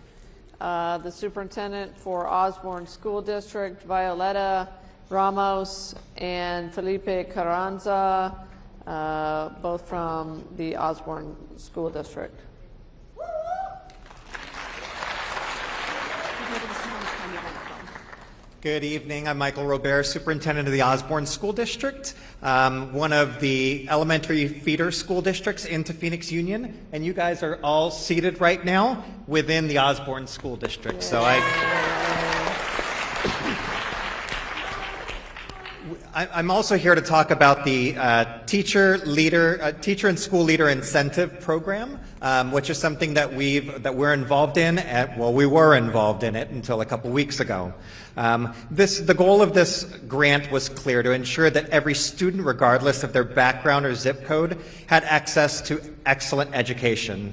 the superintendent for Osborne School District, Violeta Ramos and Felipe Carranza, both from the Osborne School District. Good evening. I'm Michael Robert, Superintendent of the Osborne School District, one of the elementary feeder school districts into Phoenix Union, and you guys are all seated right now within the Osborne School District. So I'm also here to talk about the teacher and school leader incentive program, which is something that we're involved in. We were involved in it until a couple weeks ago. The goal of this grant was clear: to ensure that every student, regardless of their background or zip code, had access to excellent education.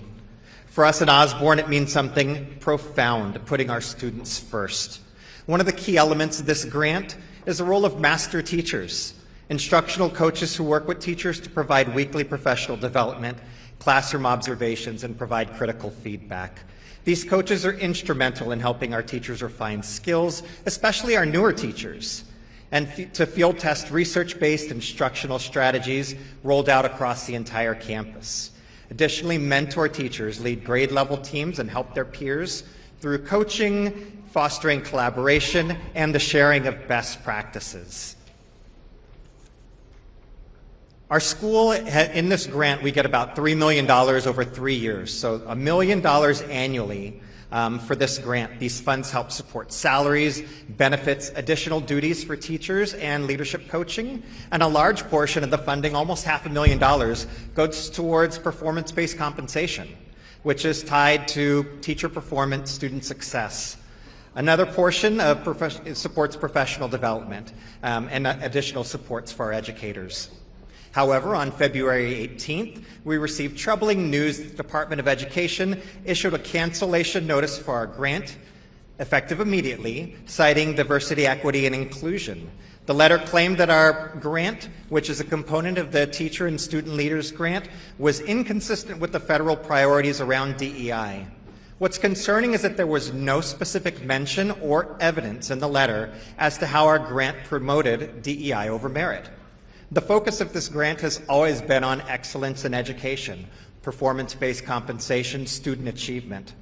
For us at Osborne, it means something profound: putting our students first. One of the key elements of this grant is the role of master teachers, instructional coaches who work with teachers to provide weekly professional development, classroom observations, and provide critical feedback. These coaches are instrumental in helping our teachers refine skills, especially our newer teachers, and to field test research-based instructional strategies rolled out across the entire campus. Additionally, mentor teachers lead grade-level teams and help their peers through coaching, fostering collaboration, and the sharing of best practices. Our school, in this grant, we get about $3 million over 3 years, so $1 million annually for this grant. These funds help support salaries, benefits, additional duties for teachers, and leadership coaching, and a large portion of the funding, almost $500,000, goes towards performance-based compensation, which is tied to teacher performance, student success. Another portion supports professional development and additional supports for our educators. However, on February 18th, we received troubling news that the Department of Education issued a cancellation notice for our grant, effective immediately, citing diversity, equity, and inclusion. The letter claimed that our grant, which is a component of the Teacher and Student Leaders Grant, was inconsistent with the federal priorities around DEI. What's concerning is that there was no specific mention or evidence in the letter as to how our grant promoted DEI over merit. The focus of this grant has always been on excellence in education, performance-based compensation, student achievement.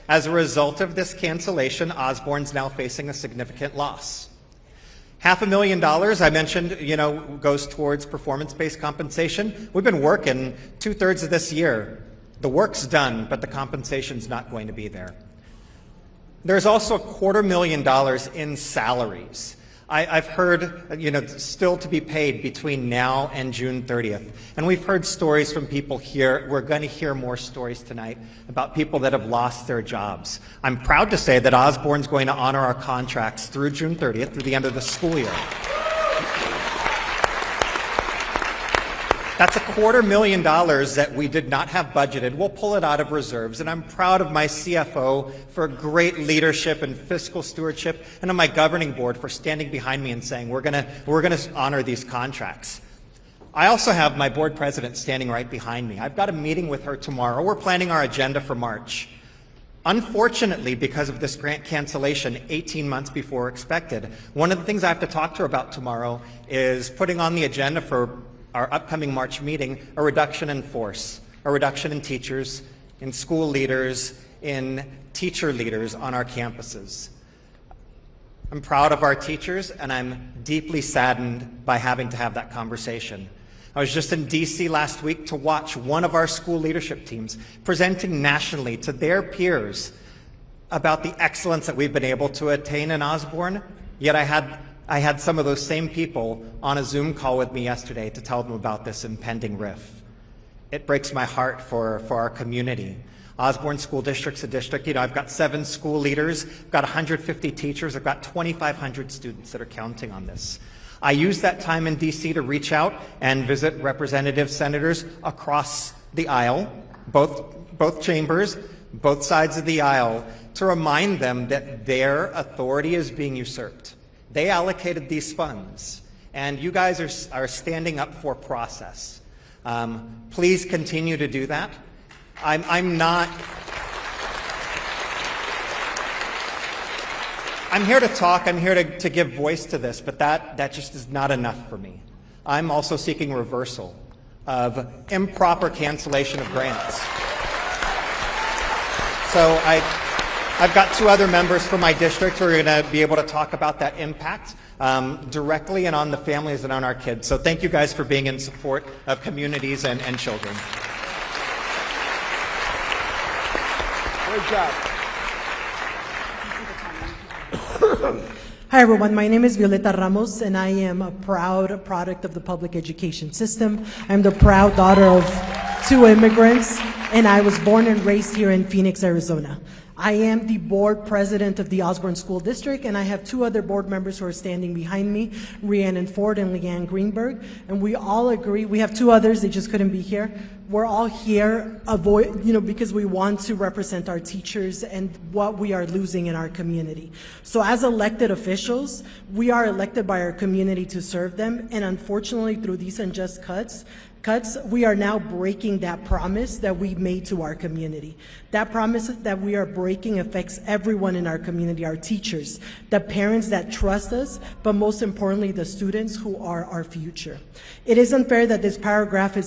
As a result of this cancellation, Osborne's now facing a significant loss. $500,000, I mentioned, goes towards performance-based compensation. We've been working 2/3 of this year. The work's done, but the compensation's not going to be there. There's also $250,000 in salaries. I've heard, still to be paid between now and June 30th. And we've heard stories from people here. We're going to hear more stories tonight about people that have lost their jobs. I'm proud to say that Osborne's going to honor our contracts through June 30th, through the end of the school year. That's $250,000 that we did not have budgeted. We'll pull it out of reserves, and I'm proud of my CFO for great leadership and fiscal stewardship, and of my governing board for standing behind me and saying we're gonna honor these contracts. I also have my board president standing right behind me. I've got a meeting with her tomorrow. We're planning our agenda for March. Unfortunately, because of this grant cancellation 18 months before expected, one of the things I have to talk to her about tomorrow is putting on the agenda for our upcoming March meeting a reduction in force, a reduction in teachers, in school leaders, in teacher leaders on our campuses. I'm proud of our teachers, and I'm deeply saddened by having to have that conversation. I was just in DC last week to watch one of our school leadership teams presenting nationally to their peers about the excellence that we've been able to attain in Osborne, yet I had some of those same people on a Zoom call with me yesterday to tell them about this impending RIF. It breaks my heart for our community. Osborne School District's a district, I've got 7 school leaders, I've got 150 teachers, I've got 2,500 students that are counting on this. I used that time in DC to reach out and visit representative senators across the aisle, both chambers, both sides of the aisle, to remind them that their authority is being usurped. They allocated these funds, and you guys are standing up for process. Please continue to do that. I'm here to talk, I'm here to give voice to this, but that just is not enough for me. I'm also seeking reversal of improper cancellation of grants. So I've got 2 other members from my district who are going to be able to talk about that impact directly and on the families and on our kids. So thank you guys for being in support of communities and children. Great job. Hi everyone, my name is Violeta Ramos and I am a proud product of the public education system. I'm the proud daughter of 2 immigrants and I was born and raised here in Phoenix, Arizona. I am the board president of the Osborne School District, and I have 2 other board members who are standing behind me, Rhiannon Ford and Leanne Greenberg, and we all agree, we have 2 others, they just couldn't be here. We're all here because we want to represent our teachers and what we are losing in our community. So as elected officials, we are elected by our community to serve them, and unfortunately through these unjust cuts, we are now breaking that promise that we made to our community. That promise that we are breaking affects everyone in our community, our teachers, the parents that trust us, but most importantly, the students who are our future. It is unfair that this power grab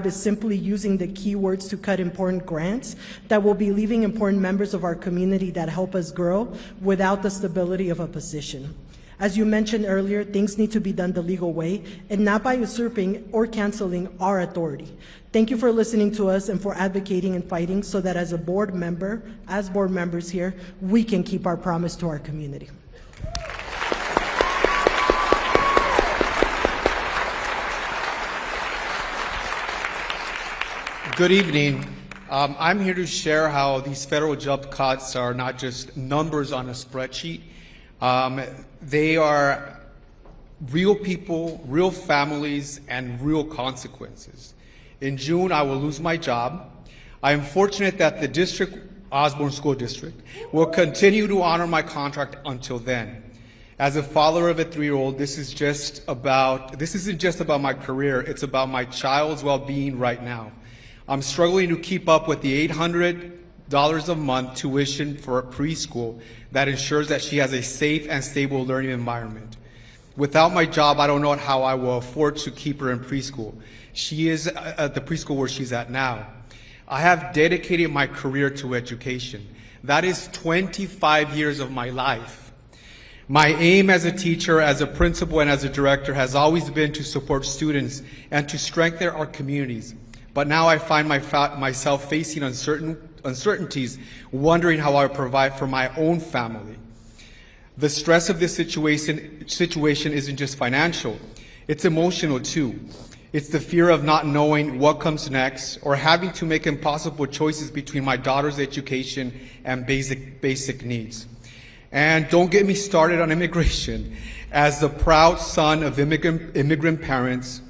is simply using the keywords to cut important grants that will be leaving important members of our community that help us grow without the stability of a position. As you mentioned earlier, things need to be done the legal way and not by usurping or canceling our authority. Thank you for listening to us and for advocating and fighting so that as board members here, we can keep our promise to our community. Good evening. I'm here to share how these federal job cuts are not just numbers on a spreadsheet. They are real people, real families, and real consequences. In June, I will lose my job. I am fortunate that the district, Osborne School District, will continue to honor my contract until then. As a father of a 3-year-old, this isn't just about my career, it's about my child's well-being right now. I'm struggling to keep up with the $800 a month tuition for a preschool that ensures that she has a safe and stable learning environment. Without my job, I don't know how I will afford to keep her in preschool. She is at the preschool where she's at now. I have dedicated my career to education. That is 25 years of my life. My aim as a teacher, as a principal, and as a director has always been to support students and to strengthen our communities. But now I find myself facing uncertainties, wondering how I provide for my own family. The stress of this situation isn't just financial, it's emotional too. It's the fear of not knowing what comes next or having to make impossible choices between my daughter's education and basic needs. And don't get me started on immigration. As the proud son of immigrant parents,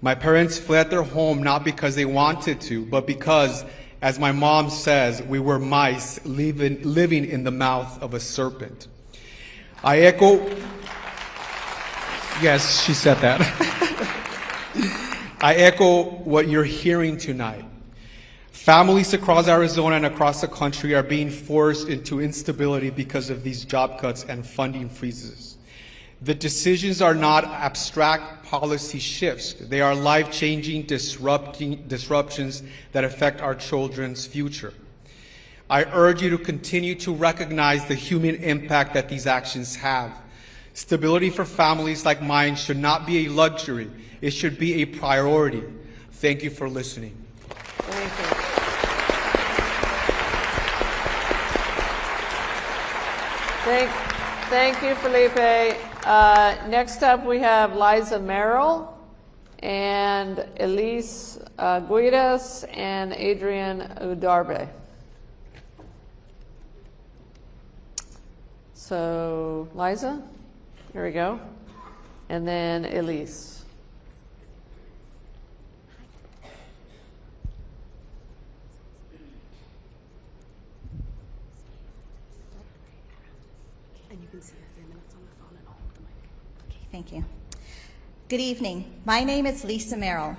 my parents fled their home not because they wanted to, but because, as my mom says, we were mice living in the mouth of a serpent. I echo, yes, she said that. I echo what you're hearing tonight. Families across Arizona and across the country are being forced into instability because of these job cuts and funding freezes. The decisions are not abstract policy shifts. They are life-changing disruptions that affect our children's future. I urge you to continue to recognize the human impact that these actions have. Stability for families like mine should not be a luxury. It should be a priority. Thank you for listening. Thank you. Thank you, Felipe. Next up, we have Liza Merrill and Elise Guidas and Adrian Udarbe. So, Liza, here we go. And then Elise. Thank you. Good evening. My name is Lisa Merrill.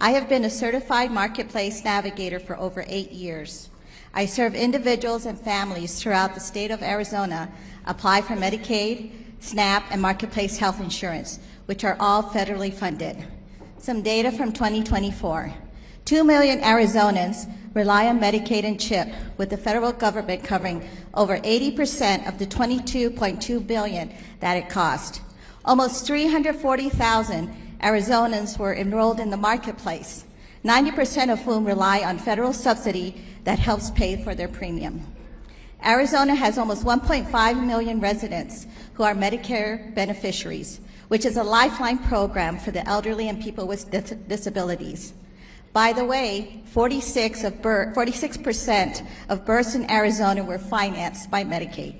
I have been a certified marketplace navigator for over 8 years. I serve individuals and families throughout the state of Arizona apply for Medicaid, SNAP, and marketplace health insurance, which are all federally funded. Some data from 2024. 2 million Arizonans rely on Medicaid and CHIP, with the federal government covering over 80% of the $22.2 billion that it cost. Almost 340,000 Arizonans were enrolled in the marketplace, 90% of whom rely on federal subsidy that helps pay for their premium. Arizona has almost 1.5 million residents who are Medicare beneficiaries, which is a lifeline program for the elderly and people with disabilities. By the way, 46% of births in Arizona were financed by Medicaid.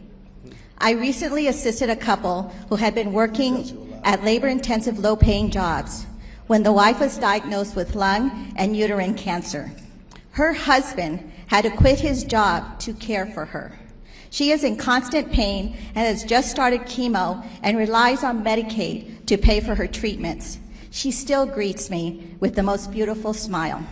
I recently assisted a couple who had been working at labor-intensive, low-paying jobs when the wife was diagnosed with lung and uterine cancer. Her husband had to quit his job to care for her. She is in constant pain and has just started chemo and relies on Medicaid to pay for her treatments. She still greets me with the most beautiful smile.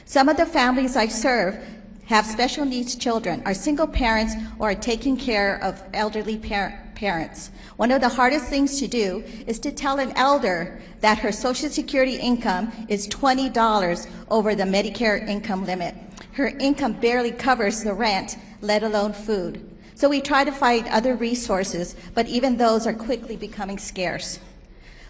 Some of the families I serve have special needs children, are single parents, or are taking care of elderly parents. One of the hardest things to do is to tell an elder that her Social Security income is $20 over the Medicare income limit. Her income barely covers the rent, let alone food. So we try to find other resources, but even those are quickly becoming scarce.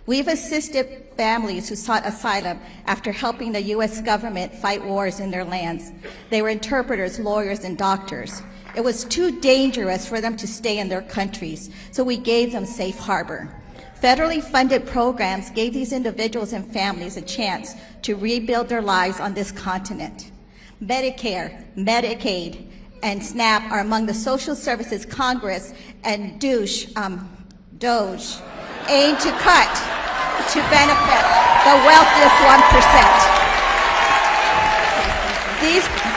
We've assisted families who sought asylum after helping the U.S. government fight wars in their lands. They were interpreters, lawyers, and doctors. It was too dangerous for them to stay in their countries, so we gave them safe harbor. Federally funded programs gave these individuals and families a chance to rebuild their lives on this continent. Medicare, Medicaid, and SNAP are among the social services Congress and DOGE aim to cut to benefit the wealthiest 1%.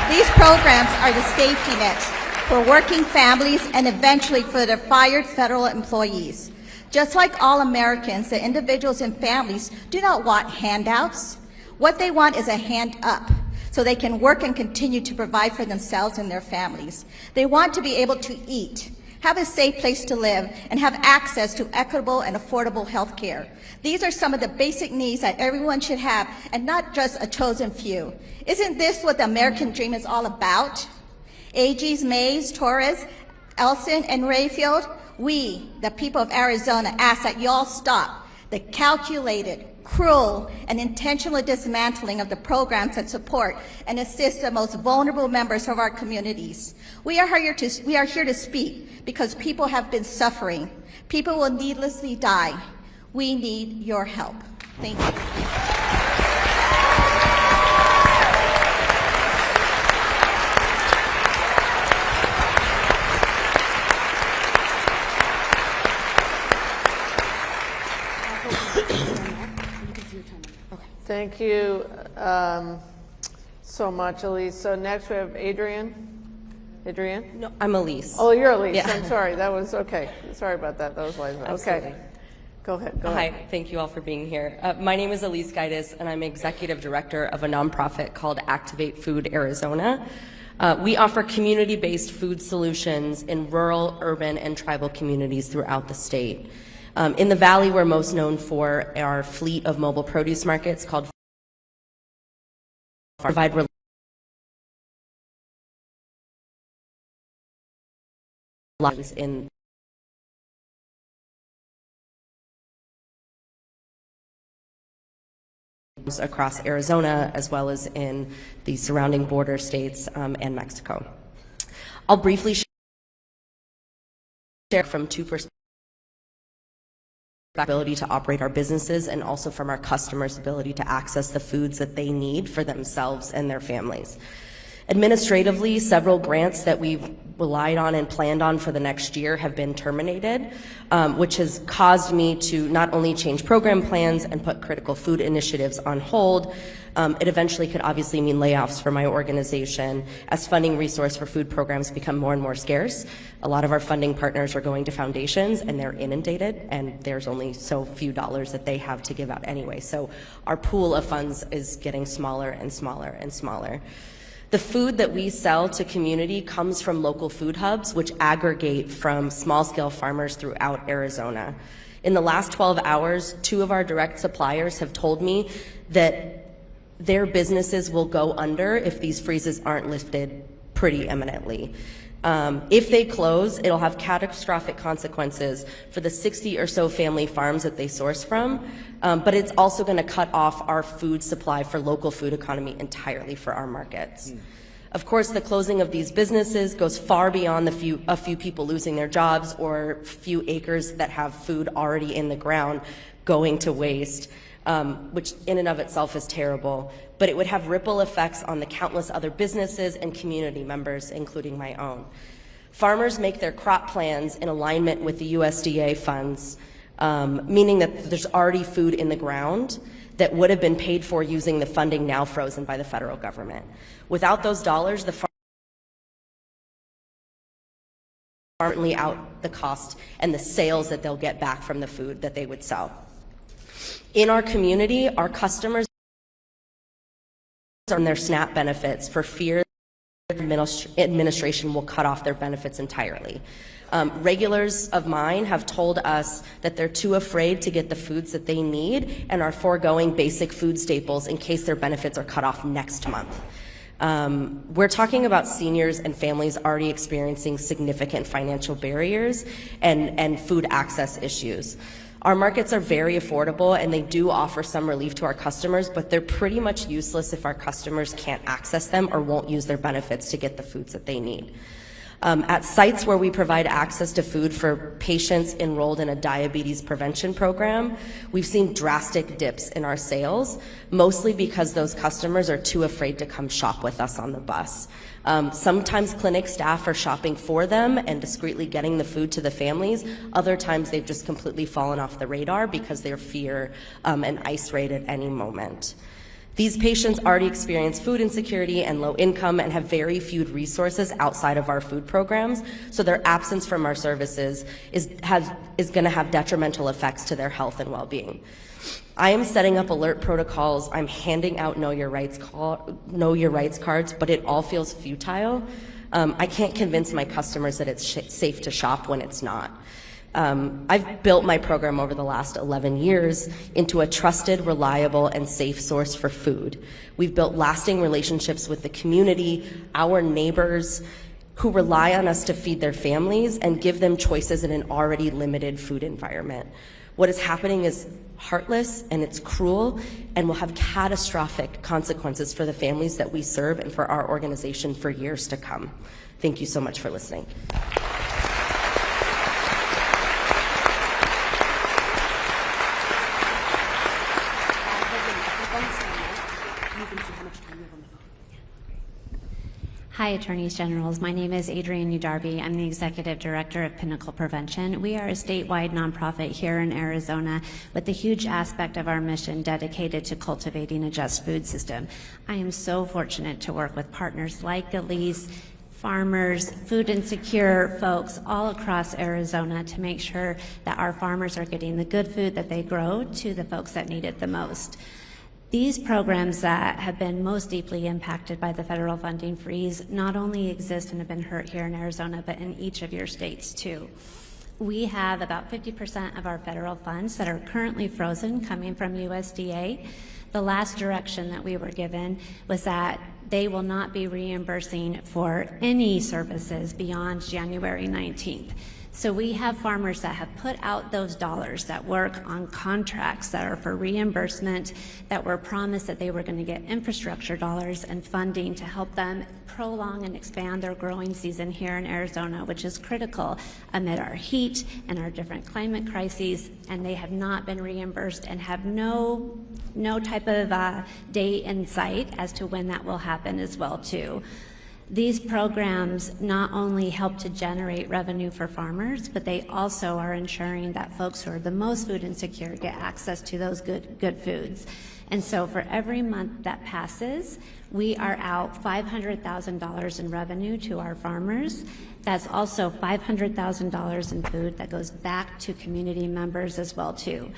These programs are the safety nets for working families and eventually for their fired federal employees. Just like all Americans, the individuals and families do not want handouts. What they want is a hand up, so they can work and continue to provide for themselves and their families. They want to be able to eat, have a safe place to live, and have access to equitable and affordable health care. These are some of the basic needs that everyone should have, and not just a chosen few. Isn't this what the American dream is all about? AGs Mayes, Torrez, Elson, and Rayfield, we, the people of Arizona, ask that y'all stop the calculated, cruel, and intentional dismantling of the programs that support and assist the most vulnerable members of our communities. We are here to speak because people have been suffering. People will needlessly die. We need your help. Thank you. Thank you so much, Elise. So next we have Adrienne. Adrienne? No, I'm Elise. Oh, you're Elise. Yeah. I'm sorry. That was okay. Sorry about that. That was like, okay. Go ahead. Hi, thank you all for being here. My name is Elise Gaitis, and I'm executive director of a nonprofit called Activate Food Arizona. We offer community-based food solutions in rural, urban, and tribal communities throughout the state. In the Valley, we're most known for our fleet of mobile produce markets called provide in across Arizona as well as in the surrounding border states and Mexico. I'll briefly share from two perspectives: ability to operate our businesses and also from our customers' ability to access the foods that they need for themselves and their families. Administratively, several grants that we've relied on and planned on for the next year have been terminated, which has caused me to not only change program plans and put critical food initiatives on hold. It eventually could obviously mean layoffs for my organization as funding resource for food programs become more and more scarce. A lot of our funding partners are going to foundations and they're inundated, and there's only so few dollars that they have to give out anyway. So our pool of funds is getting smaller and smaller and smaller. The food that we sell to community comes from local food hubs, which aggregate from small-scale farmers throughout Arizona. In the last 12 hours, 2 of our direct suppliers have told me that their businesses will go under if these freezes aren't lifted pretty imminently. If they close, it'll have catastrophic consequences for the 60 or so family farms that they source from, but it's also going to cut off our food supply for local food economy entirely for our markets. Of course, the closing of these businesses goes far beyond a few people losing their jobs or few acres that have food already in the ground going to waste, which in and of itself is terrible, but it would have ripple effects on the countless other businesses and community members, including my own. Farmers make their crop plans in alignment with the USDA funds, meaning that there's already food in the ground that would have been paid for using the funding now frozen by the federal government. Without those dollars, the farmers out the cost and the sales that they'll get back from the food that they would sell. In our community, our customers earn their SNAP benefits for fear that administration will cut off their benefits entirely. Regulars of mine have told us that they're too afraid to get the foods that they need and are foregoing basic food staples in case their benefits are cut off next month. We're talking about seniors and families already experiencing significant financial barriers and food access issues. Our markets are very affordable and they do offer some relief to our customers, but they're pretty much useless if our customers can't access them or won't use their benefits to get the foods that they need. At sites where we provide access to food for patients enrolled in a diabetes prevention program, we've seen drastic dips in our sales, mostly because those customers are too afraid to come shop with us on the bus. Sometimes clinic staff are shopping for them and discreetly getting the food to the families. Other times they've just completely fallen off the radar because they fear an ICE raid at any moment. These patients already experience food insecurity and low income and have very few resources outside of our food programs, so their absence from our services is going to have detrimental effects to their health and well-being. I am setting up alert protocols. I'm handing out Know Your Rights cards, but it all feels futile. I can't convince my customers that it's safe to shop when it's not. I've built my program over the last 11 years into a trusted, reliable, and safe source for food. We've built lasting relationships with the community, our neighbors, who rely on us to feed their families and give them choices in an already limited food environment. What is happening is heartless and it's cruel and will have catastrophic consequences for the families that we serve and for our organization for years to come. Thank you so much for listening. Hi, Attorneys Generals. My name is Adrienne Udarby. I'm the Executive Director of Pinnacle Prevention. We are a statewide nonprofit here in Arizona with a huge aspect of our mission dedicated to cultivating a just food system. I am so fortunate to work with partners like Elise, farmers, food insecure folks all across Arizona to make sure that our farmers are getting the good food that they grow to the folks that need it the most. These programs that have been most deeply impacted by the federal funding freeze not only exist and have been hurt here in Arizona, but in each of your states too. We have about 50% of our federal funds that are currently frozen coming from USDA. The last direction that we were given was that they will not be reimbursing for any services beyond January 19th. So we have farmers that have put out those dollars that work on contracts that are for reimbursement, that were promised that they were going to get infrastructure dollars and funding to help them prolong and expand their growing season here in Arizona, which is critical amid our heat and our different climate crises, and they have not been reimbursed and have no type of date in sight as to when that will happen as well too. These programs not only help to generate revenue for farmers, but they also are ensuring that folks who are the most food insecure get access to those good foods. And so for every month that passes, we are out $500,000 in revenue to our farmers. That's also $500,000 in food that goes back to community members as well too.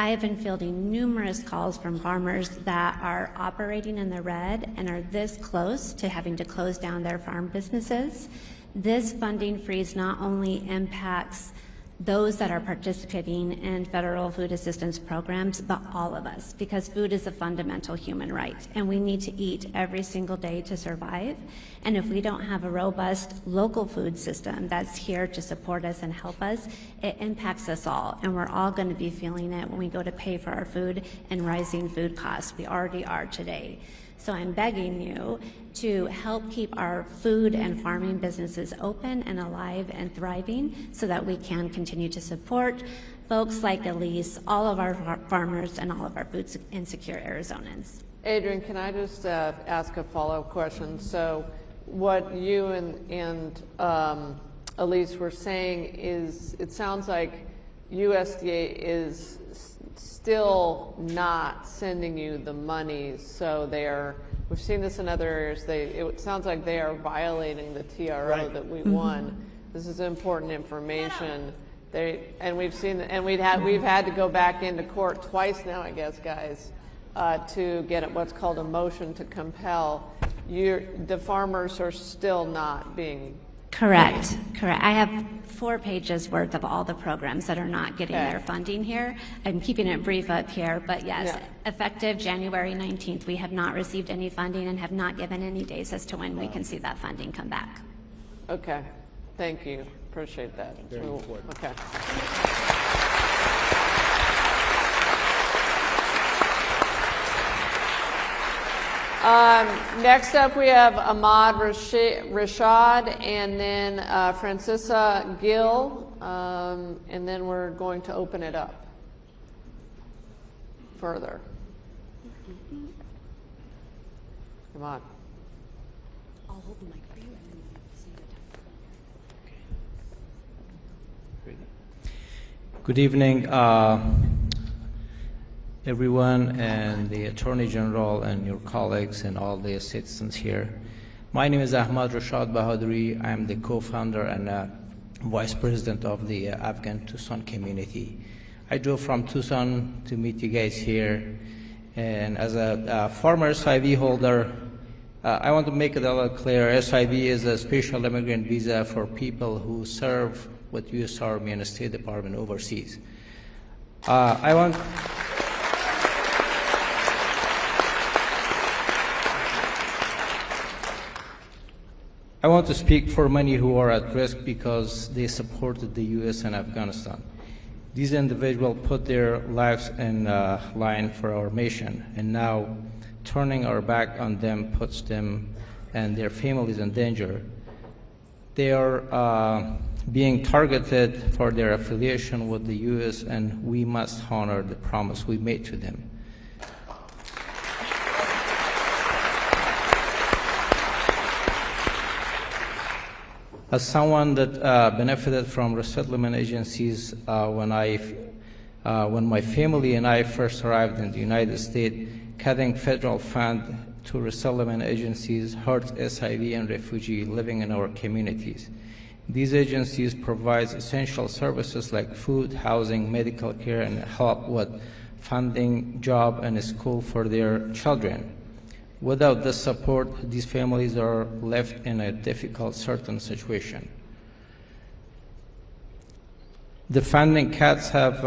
I have been fielding numerous calls from farmers that are operating in the red and are this close to having to close down their farm businesses. This funding freeze not only impacts those that are participating in federal food assistance programs, but all of us, because food is a fundamental human right, and we need to eat every single day to survive. And if we don't have a robust local food system that's here to support us and help us, it impacts us all, and we're all going to be feeling it when we go to pay for our food and rising food costs. We already are today. So I'm begging you to help keep our food and farming businesses open and alive and thriving so that we can continue to support folks like Elise, all of our farmers, and all of our food insecure Arizonans. Adrienne, can I just ask a follow-up question? So what you and Elise were saying is, it sounds like USDA is still not sending you the money, so we've seen this in other areas, it sounds like they are violating the TRO that we won. This is important information. We've seen, and we've had to go back into court twice now, I guess, guys, to get what's called a motion to compel. The farmers are still not being Correct. I have 4 pages worth of all the programs that are not getting their funding here. I'm keeping it brief up here, but yes, effective January 19th, we have not received any funding and have not given any days as to when we can see that funding come back. Okay, thank you. Appreciate that. Very important. Okay. Next up, we have Ahmad Rashad and then Francisa Gill, and then we're going to open it up further. Come on. I'll hold the mic for you. Good evening, everyone, and the Attorney General and your colleagues and all the citizens here. My name is Ahmad Rashad Bahaduri. I am the co-founder and vice president of the Afghan Tucson community. I drove from Tucson to meet you guys here, and as a former SIV holder, I want to make it a little clear. SIV is a special immigrant visa for people who serve with U.S. Army and State Department overseas. I want to speak for many who are at risk because they supported the U.S. and Afghanistan. These individuals put their lives in line for our mission, and now turning our back on them puts them and their families in danger. They are being targeted for their affiliation with the U.S., and we must honor the promise we made to them. As someone that benefited from resettlement agencies when my family and I first arrived in the United States, cutting federal funds to resettlement agencies hurts SIV and refugee living in our communities. These agencies provide essential services like food, housing, medical care, and help with funding, job, and school for their children. Without this support, these families are left in a difficult, certain situation. The funding cuts have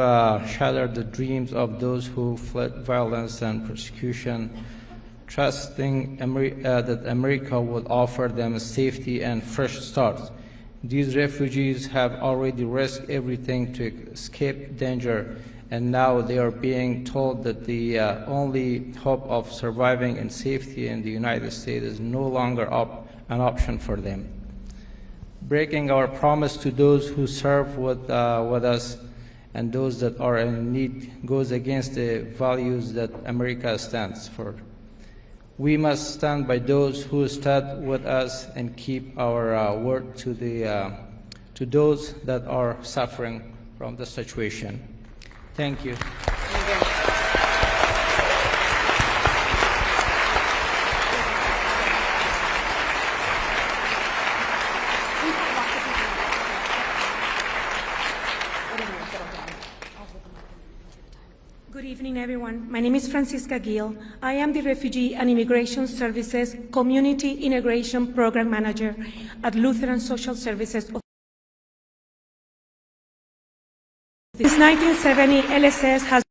shattered the dreams of those who fled violence and persecution, trusting that America would offer them safety and fresh starts. These refugees have already risked everything to escape danger, and now they are being told that the only hope of surviving in safety in the United States is no longer an option for them. Breaking our promise to those who serve with us and those that are in need goes against the values that America stands for. We must stand by those who stood with us and keep our word to those that are suffering from the situation. Thank you. Good evening, everyone. My name is Francisca Gill. I am the Refugee and Immigration Services Community Integration Program Manager at Lutheran Social Services. Since 1970, LSS has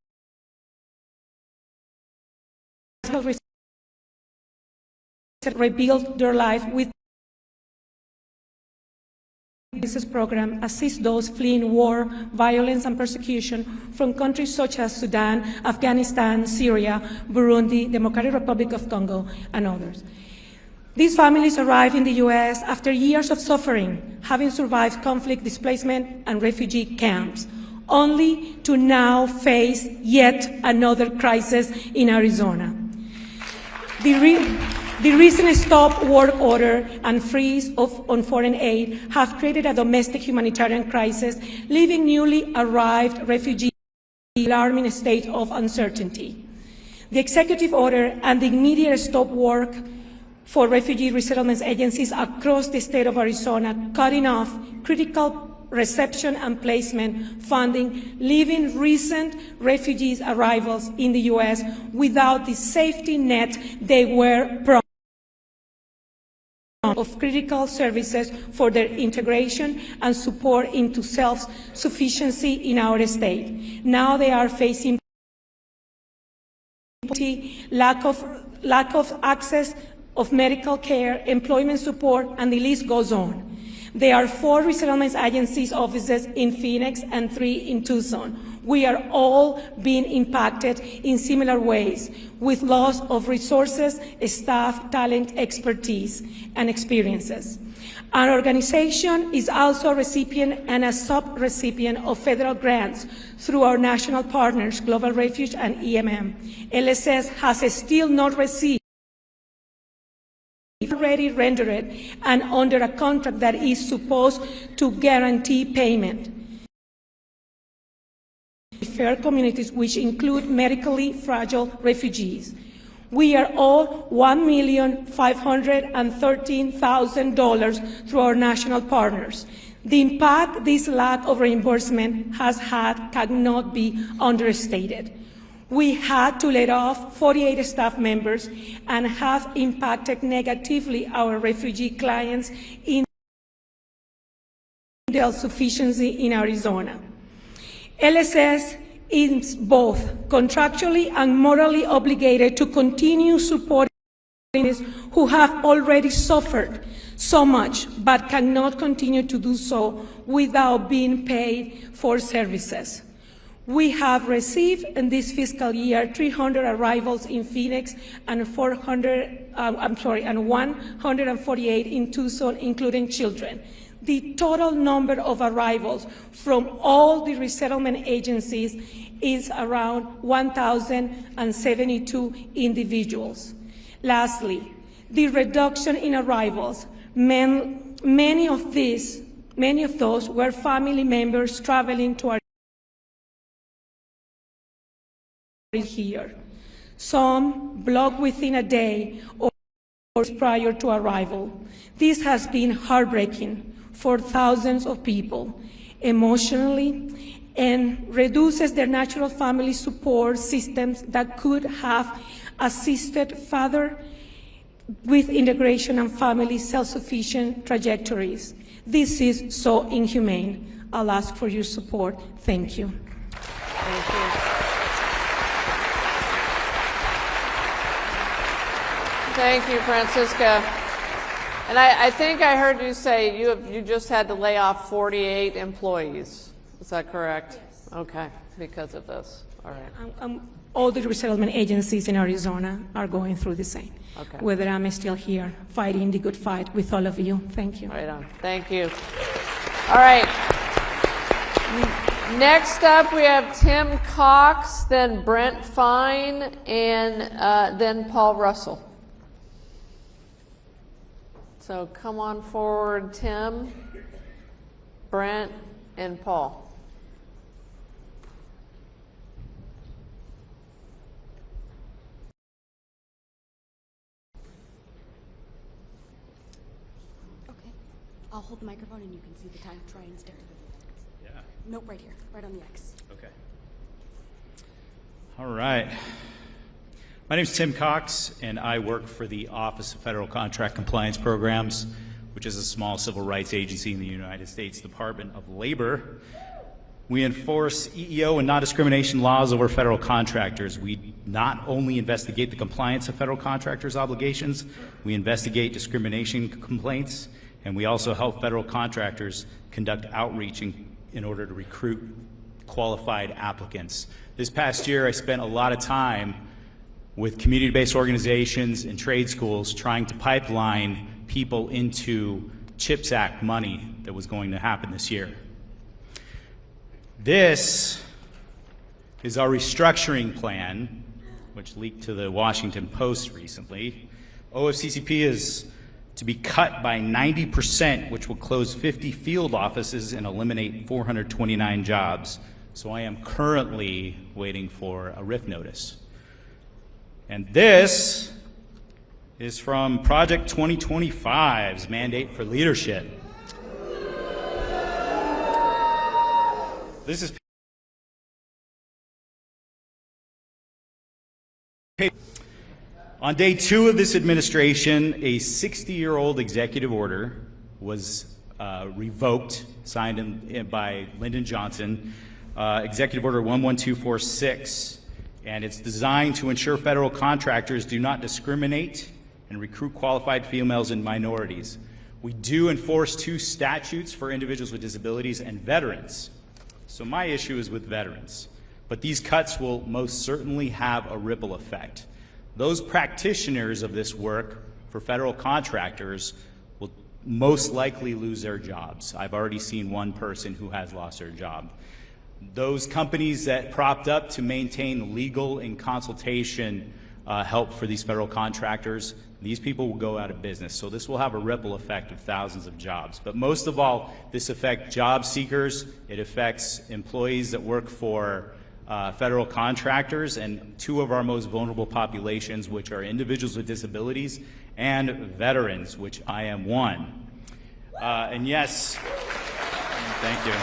rebuilt their life with this program assists those fleeing war, violence, and persecution from countries such as Sudan, Afghanistan, Syria, Burundi, Democratic Republic of Congo, and others. These families arrive in the U.S. after years of suffering, having survived conflict, displacement, and refugee camps, only to now face yet another crisis in Arizona. The recent stop work order and freeze on foreign aid have created a domestic humanitarian crisis, leaving newly arrived refugees in an alarming state of uncertainty. The executive order and the immediate stop work for refugee resettlement agencies across the state of Arizona, cutting off critical reception and placement funding, leaving recent refugees' arrivals in the U.S. without the safety net they were promised of critical services for their integration and support into self-sufficiency in our state. Now they are facing lack of access of medical care, employment support, and the list goes on. There are 4 resettlement agencies offices in Phoenix and 3 in Tucson. We are all being impacted in similar ways, with loss of resources, staff, talent, expertise, and experiences. Our organization is also a recipient and a sub-recipient of federal grants through our national partners, Global Refuge and EMM. LSS has still not received already rendered and under a contract that is supposed to guarantee payment. Fair communities, which include medically fragile refugees. We are all $1,513,000 through our national partners. The impact this lack of reimbursement has had cannot be understated. We had to let off 48 staff members and have impacted negatively our refugee clients in self-sufficiency in Arizona. LSS is both contractually and morally obligated to continue supporting those who have already suffered so much but cannot continue to do so without being paid for services. We have received in this fiscal year 300 arrivals in Phoenix and 148 in Tucson, including children. The total number of arrivals from all the resettlement agencies is around 1,072 individuals. Lastly, the reduction in arrivals, many of those were family members traveling to our here. Some blocked within a day or prior to arrival. This has been heartbreaking for thousands of people emotionally and reduces their natural family support systems that could have assisted further with integration and family self-sufficient trajectories. This is so inhumane. I'll ask for your support. Thank you. Thank you. Thank you, Francisca. And I think I heard you say you just had to lay off 48 employees. Is that correct? Yes. Okay, because of this. All right. All the resettlement agencies in Arizona are going through the same. Okay. Whether I'm still here fighting the good fight with all of you. Thank you. Right on. Thank you. All right. Next up, we have Tim Cox, then Brent Fine, and then Paul Russell. So come on forward, Tim, Brent, and Paul. Okay. I'll hold the microphone and you can see the time. Try and stare. Yeah. Nope, right here, right on the X. Okay. All right. My name is Tim Cox, and I work for the Office of Federal Contract Compliance Programs, which is a small civil rights agency in the United States Department of Labor. We enforce EEO and non-discrimination laws over federal contractors. We not only investigate the compliance of federal contractors' obligations, we investigate discrimination complaints, and we also help federal contractors conduct outreach in order to recruit qualified applicants. This past year, I spent a lot of time with community-based organizations and trade schools trying to pipeline people into CHIPS Act money that was going to happen this year. This is our restructuring plan, which leaked to the Washington Post recently. OFCCP is to be cut by 90%, which will close 50 field offices and eliminate 429 jobs. So I am currently waiting for a RIF notice. And this is from Project 2025's Mandate for Leadership. This is on day 2 of this administration, a 60-year-old executive order was revoked, signed by Lyndon Johnson, Executive Order 11246. And it's designed to ensure federal contractors do not discriminate and recruit qualified females and minorities. We do enforce 2 statutes for individuals with disabilities and veterans. So my issue is with veterans. But these cuts will most certainly have a ripple effect. Those practitioners of this work for federal contractors will most likely lose their jobs. I've already seen one person who has lost their job. Those companies that propped up to maintain legal and consultation help for these federal contractors, these people will go out of business. So this will have a ripple effect of thousands of jobs. But most of all, this affects job seekers. It affects employees that work for federal contractors and 2 of our most vulnerable populations, which are individuals with disabilities and veterans, which I am one. And yes, thank you.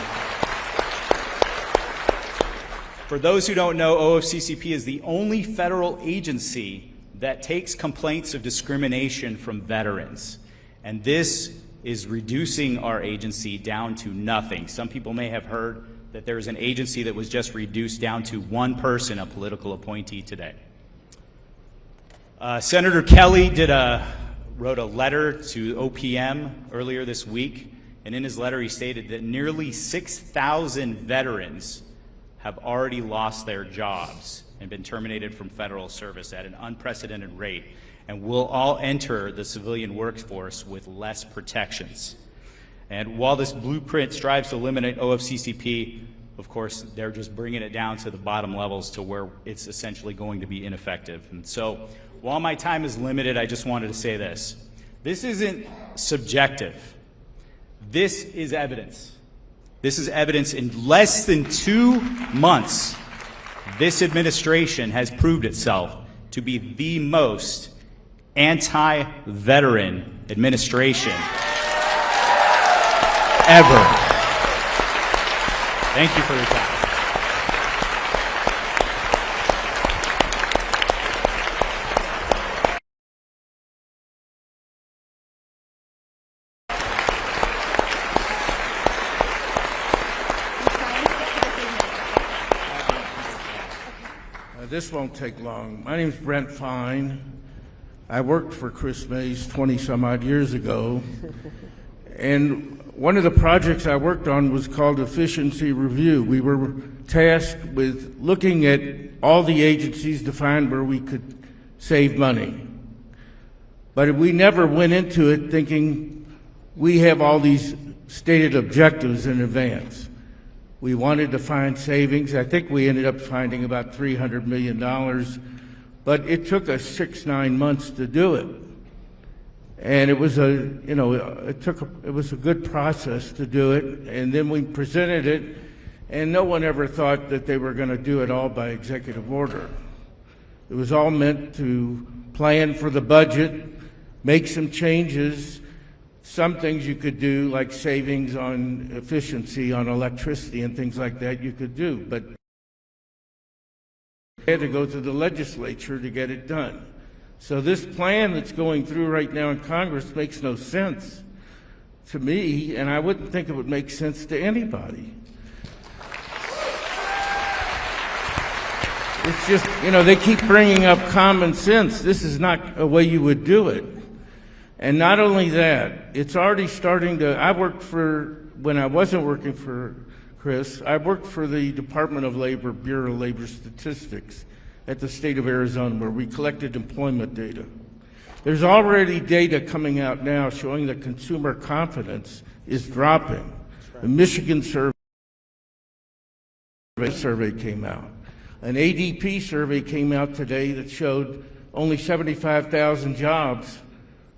For those who don't know, OFCCP is the only federal agency that takes complaints of discrimination from veterans. And this is reducing our agency down to nothing. Some people may have heard that there's an agency that was just reduced down to 1 person, a political appointee today. Senator Kelly wrote a letter to OPM earlier this week, and in his letter he stated that nearly 6,000 veterans have already lost their jobs and been terminated from federal service at an unprecedented rate, and will all enter the civilian workforce with less protections. And while this blueprint strives to eliminate OFCCP, of course, they're just bringing it down to the bottom levels to where it's essentially going to be ineffective. And so, while my time is limited, I just wanted to say this. This isn't subjective. This is evidence. This is evidence. In less than 2 months, this administration has proved itself to be the most anti-veteran administration ever. Thank you for your time. This won't take long. My name's Brent Fine. I worked for Kris Mayes 20-some-odd years ago, and one of the projects I worked on was called Efficiency Review. We were tasked with looking at all the agencies to find where we could save money. But we never went into it thinking we have all these stated objectives in advance. We wanted to find savings. I think we ended up finding about $300 million, but it took us 6-9 months to do it. And it was it was a good process to do it, and then we presented it, and no one ever thought that they were going to do it all by executive order. It was all meant to plan for the budget, make some changes. Some things you could do, like savings on efficiency on electricity and things like that, you could do, but you had to go to the legislature to get it done. So this plan that's going through right now in Congress makes no sense to me, and I wouldn't think it would make sense to anybody. It's just, they keep bringing up common sense. This is not a way you would do it. And not only that, it's already starting to, when I wasn't working for Kris, I worked for the Department of Labor, Bureau of Labor Statistics at the state of Arizona, where we collected employment data. There's already data coming out now showing that consumer confidence is dropping. The Michigan survey came out. An ADP survey came out today that showed only 75,000 jobs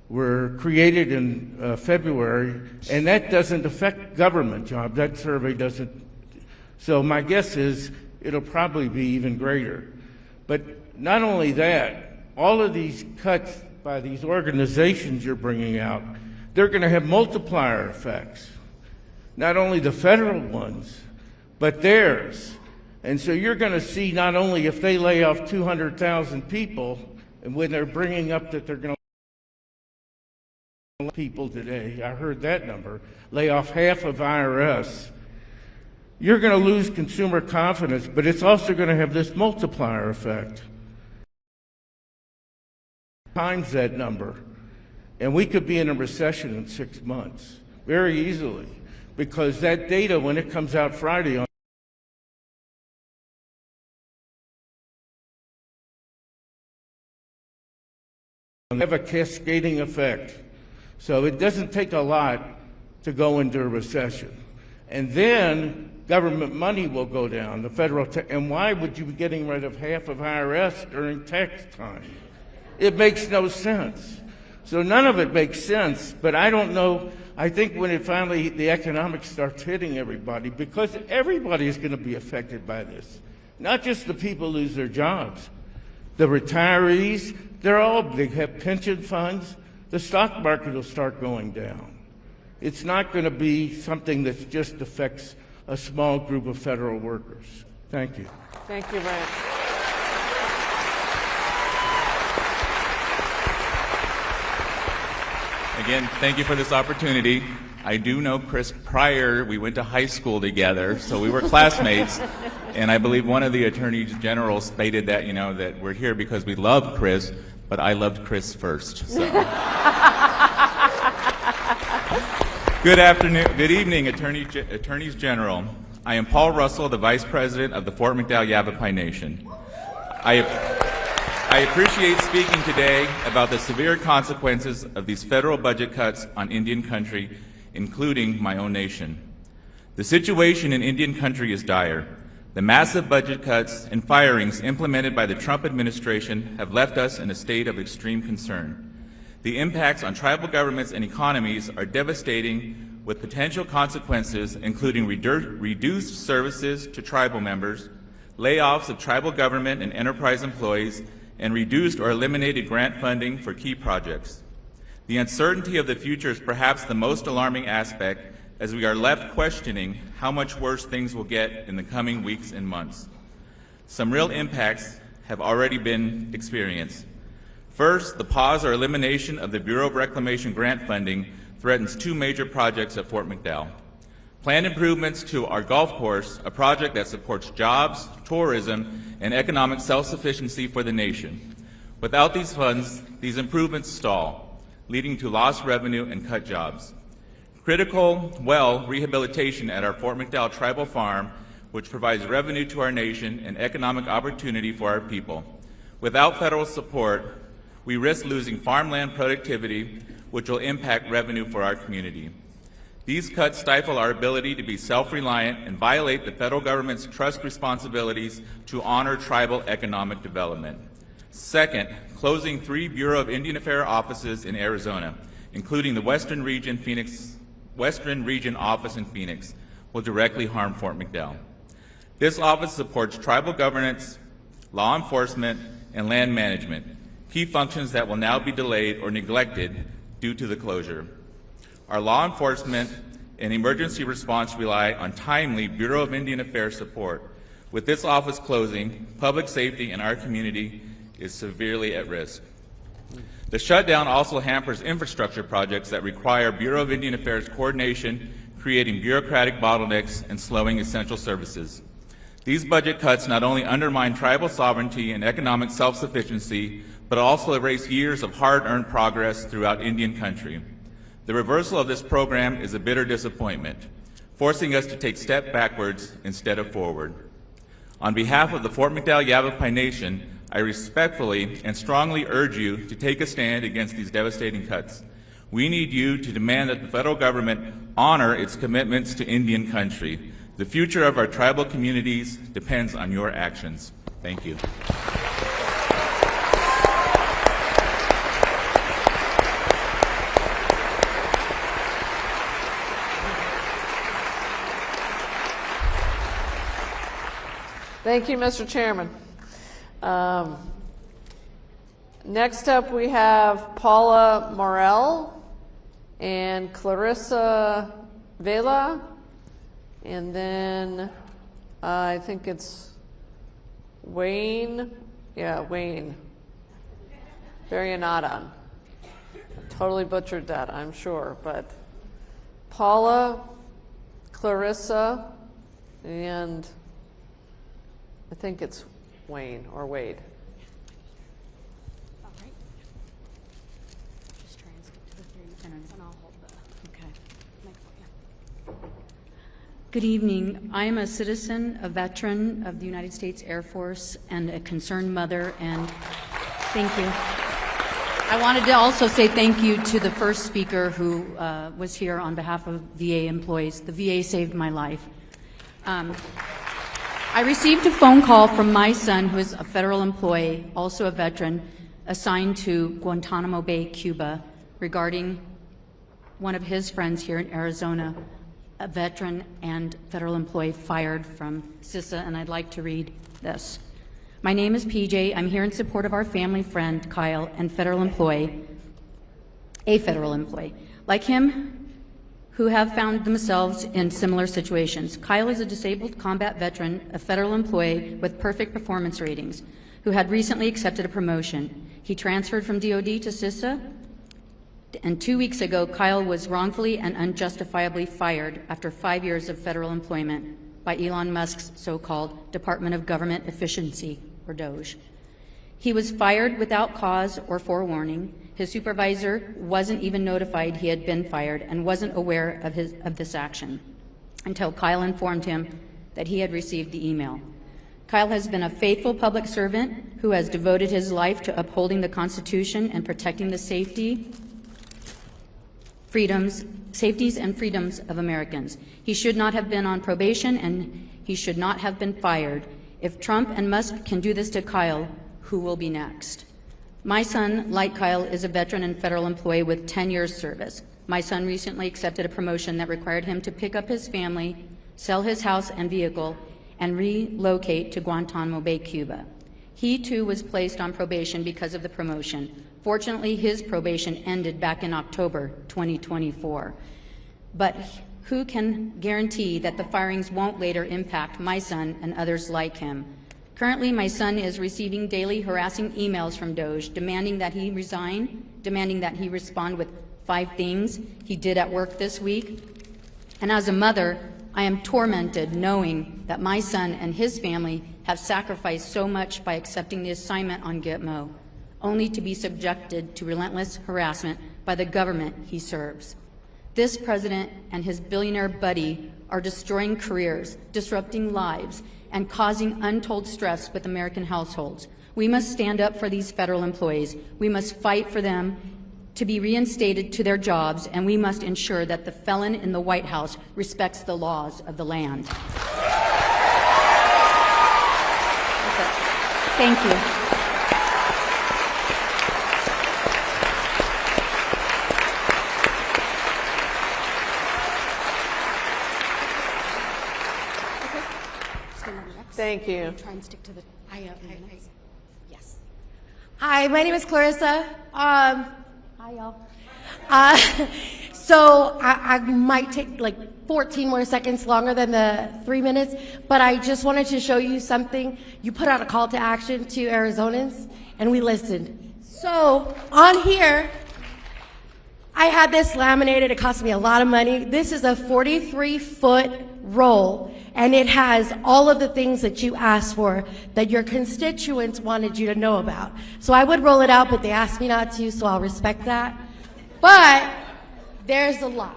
were created in February, and that doesn't affect government jobs. That survey doesn't. So my guess is it'll probably be even greater. But not only that, all of these cuts by these organizations you're bringing out, they're going to have multiplier effects. Not only the federal ones, but theirs. And so you're going to see not only if they lay off 200,000 people, and when they're bringing up that they're going to people today, I heard that number, lay off half of IRS, you're going to lose consumer confidence, but it's also going to have this multiplier effect times that number, and we could be in a recession in 6 months very easily, because that data, when it comes out Friday, on have a cascading effect. So it doesn't take a lot to go into a recession. And then government money will go down, the federal and why would you be getting rid of half of IRS during tax time? It makes no sense. So none of it makes sense, but I don't know, I think when it finally, the economics starts hitting everybody, because everybody is going to be affected by this. Not just the people lose their jobs. The retirees, they have pension funds. The stock market will start going down. It's not going to be something that just affects a small group of federal workers. Thank you. Thank you, Brent. Again, thank you for this opportunity. I do know Kris prior, we went to high school together, so we were classmates, and I believe one of the Attorney Generals stated that, that we're here because we love Kris, but I loved Kris first, so. Good afternoon, good evening, Attorneys General. I am Paul Russell, the Vice President of the Fort McDowell Yavapai Nation. I appreciate speaking today about the severe consequences of these federal budget cuts on Indian country, including my own nation. The situation in Indian country is dire. The massive budget cuts and firings implemented by the Trump administration have left us in a state of extreme concern. The impacts on tribal governments and economies are devastating, with potential consequences including reduced services to tribal members, layoffs of tribal government and enterprise employees, and reduced or eliminated grant funding for key projects. The uncertainty of the future is perhaps the most alarming aspect, as we are left questioning how much worse things will get in the coming weeks and months. Some real impacts have already been experienced. First, the pause or elimination of the Bureau of Reclamation grant funding threatens two major projects at Fort McDowell. Planned improvements to our golf course, a project that supports jobs, tourism, and economic self-sufficiency for the nation. Without these funds, these improvements stall, leading to lost revenue and cut jobs. Critical well rehabilitation at our Fort McDowell Tribal Farm, which provides revenue to our nation and economic opportunity for our people. Without federal support, we risk losing farmland productivity, which will impact revenue for our community. These cuts stifle our ability to be self-reliant and violate the federal government's trust responsibilities to honor tribal economic development. Second, closing 3 Bureau of Indian Affairs offices in Arizona, including the Western Region office in Phoenix, will directly harm Fort McDowell. This office supports tribal governance, law enforcement, and land management, key functions that will now be delayed or neglected due to the closure. Our law enforcement and emergency response rely on timely Bureau of Indian Affairs support. With this office closing, public safety in our community is severely at risk. The shutdown also hampers infrastructure projects that require Bureau of Indian Affairs coordination, creating bureaucratic bottlenecks and slowing essential services. These budget cuts not only undermine tribal sovereignty and economic self-sufficiency, but also erase years of hard-earned progress throughout Indian country. The reversal of this program is a bitter disappointment, forcing us to take steps backwards instead of forward. On behalf of the Fort McDowell Yavapai Nation, I respectfully and strongly urge you to take a stand against these devastating cuts. We need you to demand that the federal government honor its commitments to Indian country. The future of our tribal communities depends on your actions. Thank you. Thank you, Mr. Chairman. Next up, we have Paula Morell and Clarissa Vela, and then I think it's Wayne. Yeah, Wayne Varianata. Totally butchered that, I'm sure, but Paula, Clarissa, and I think it's Wayne or Wade. All right. Just try and skip to the 3 minutes and I'll hold the microphone. Good evening. I am a citizen, a veteran of the United States Air Force, and a concerned mother, and thank you. I wanted to also say thank you to the first speaker who was here on behalf of VA employees. The VA saved my life. I received a phone call from my son, who is a federal employee, also a veteran, assigned to Guantanamo Bay, Cuba, regarding one of his friends here in Arizona, a veteran and federal employee fired from CISA, and I'd like to read this. My name is PJ. I'm here in support of our family friend, Kyle, and federal employee, a federal employee. Like him, who have found themselves in similar situations. Kyle is a disabled combat veteran, a federal employee with perfect performance ratings, who had recently accepted a promotion. He transferred from DOD to CISA, and 2 weeks ago, Kyle was wrongfully and unjustifiably fired after 5 years of federal employment by Elon Musk's so-called Department of Government Efficiency, or DOGE. He was fired without cause or forewarning. His supervisor wasn't even notified he had been fired and wasn't aware of this action until Kyle informed him that he had received the email. Kyle has been a faithful public servant who has devoted his life to upholding the Constitution and protecting the safeties and freedoms of Americans. He should not have been on probation, and he should not have been fired. If Trump and Musk can do this to Kyle, who will be next? My son, like Kyle, is a veteran and federal employee with 10 years service. My son recently accepted a promotion that required him to pick up his family, sell his house and vehicle, and relocate to Guantanamo Bay, Cuba. He, too, was placed on probation because of the promotion. Fortunately, his probation ended back in October 2024. But who can guarantee that the firings won't later impact my son and others like him? Currently, my son is receiving daily harassing emails from DOGE demanding that he resign, demanding that he respond with 5 things he did at work this week. And as a mother, I am tormented knowing that my son and his family have sacrificed so much by accepting the assignment on Gitmo, only to be subjected to relentless harassment by the government he serves. This president and his billionaire buddy are destroying careers, disrupting lives, and causing untold stress with American households. We must stand up for these federal employees. We must fight for them to be reinstated to their jobs, and we must ensure that the felon in the White House respects the laws of the land. Thank you. Thank you. Try and stick to the. Yes. Hi, my name is Clarissa. Hi, y'all. So I might take like 14 more seconds longer than the 3 minutes, but I just wanted to show you something. You put out a call to action to Arizonans, and we listened. So on here, I had this laminated. It cost me a lot of money. This is a 43-foot roll, and it has all of the things that you asked for that your constituents wanted you to know about. So I would roll it out, but they asked me not to, so I'll respect that. But there's a lot.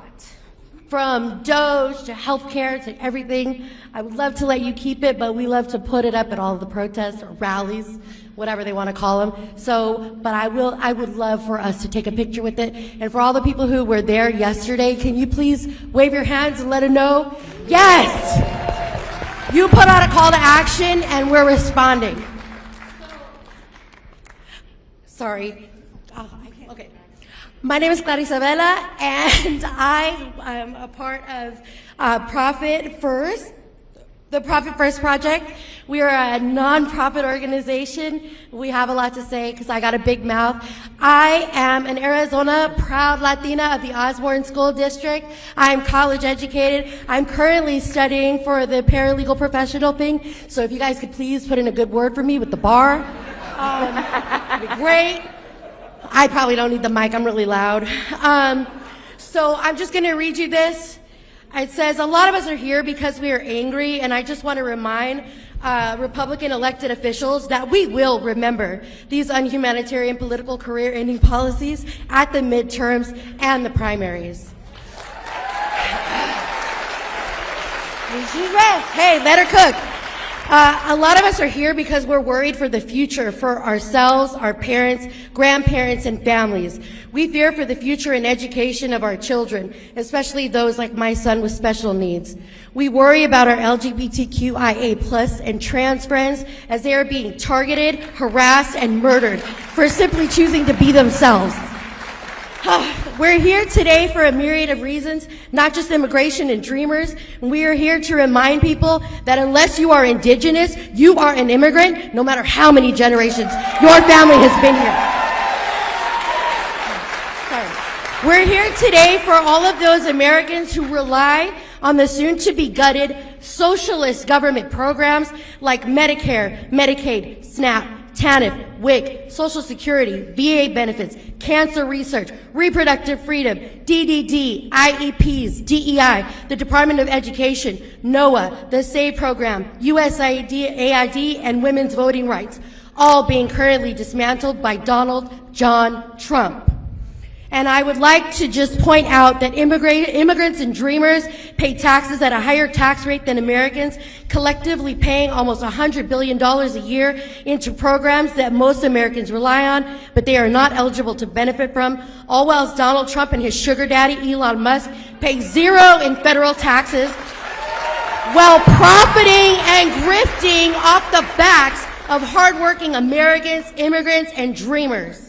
From DOGE to healthcare to everything. I would love to let you keep it, but we love to put it up at all of the protests or rallies, whatever they want to call them. So, but I would love for us to take a picture with it. And for all the people who were there yesterday, can you please wave your hands and let them know? Yes! You put out a call to action and we're responding. Sorry. Okay. My name is Clarissa Vela, and I am a part of Profit First, the Profit First Project. We are a nonprofit organization. We have a lot to say because I got a big mouth. I am an Arizona proud Latina of the Osborne School District. I'm college educated. I'm currently studying for the paralegal professional thing. So if you guys could please put in a good word for me with the bar, that'd be great. I probably don't need the mic, I'm really loud. So I'm just gonna read you this. It says, a lot of us are here because we are angry, and I just want to remind Republican elected officials that we will remember these unhumanitarian political career-ending policies at the midterms and the primaries. She's red. Hey, let her cook. A lot of us are here because we're worried for the future for ourselves, our parents, grandparents, and families. We fear for the future and education of our children, especially those like my son with special needs. We worry about our LGBTQIA+ and trans friends as they are being targeted, harassed, and murdered for simply choosing to be themselves. We're here today for a myriad of reasons, not just immigration and dreamers. We are here to remind people that unless you are indigenous, you are an immigrant, no matter how many generations your family has been here. Sorry. We're here today for all of those Americans who rely on the soon-to-be gutted socialist government programs like Medicare, Medicaid, SNAP, TANF, WIC, Social Security, VA benefits, cancer research, reproductive freedom, DDD, IEPs, DEI, the Department of Education, NOAA, the SAVE program, USAID, AID, and women's voting rights, all being currently dismantled by Donald John Trump. And I would like to just point out that immigrants and dreamers pay taxes at a higher tax rate than Americans, collectively paying almost $100 billion a year into programs that most Americans rely on, but they are not eligible to benefit from, all while Donald Trump and his sugar daddy, Elon Musk, pay zero in federal taxes, while profiting and grifting off the backs of hardworking Americans, immigrants, and dreamers.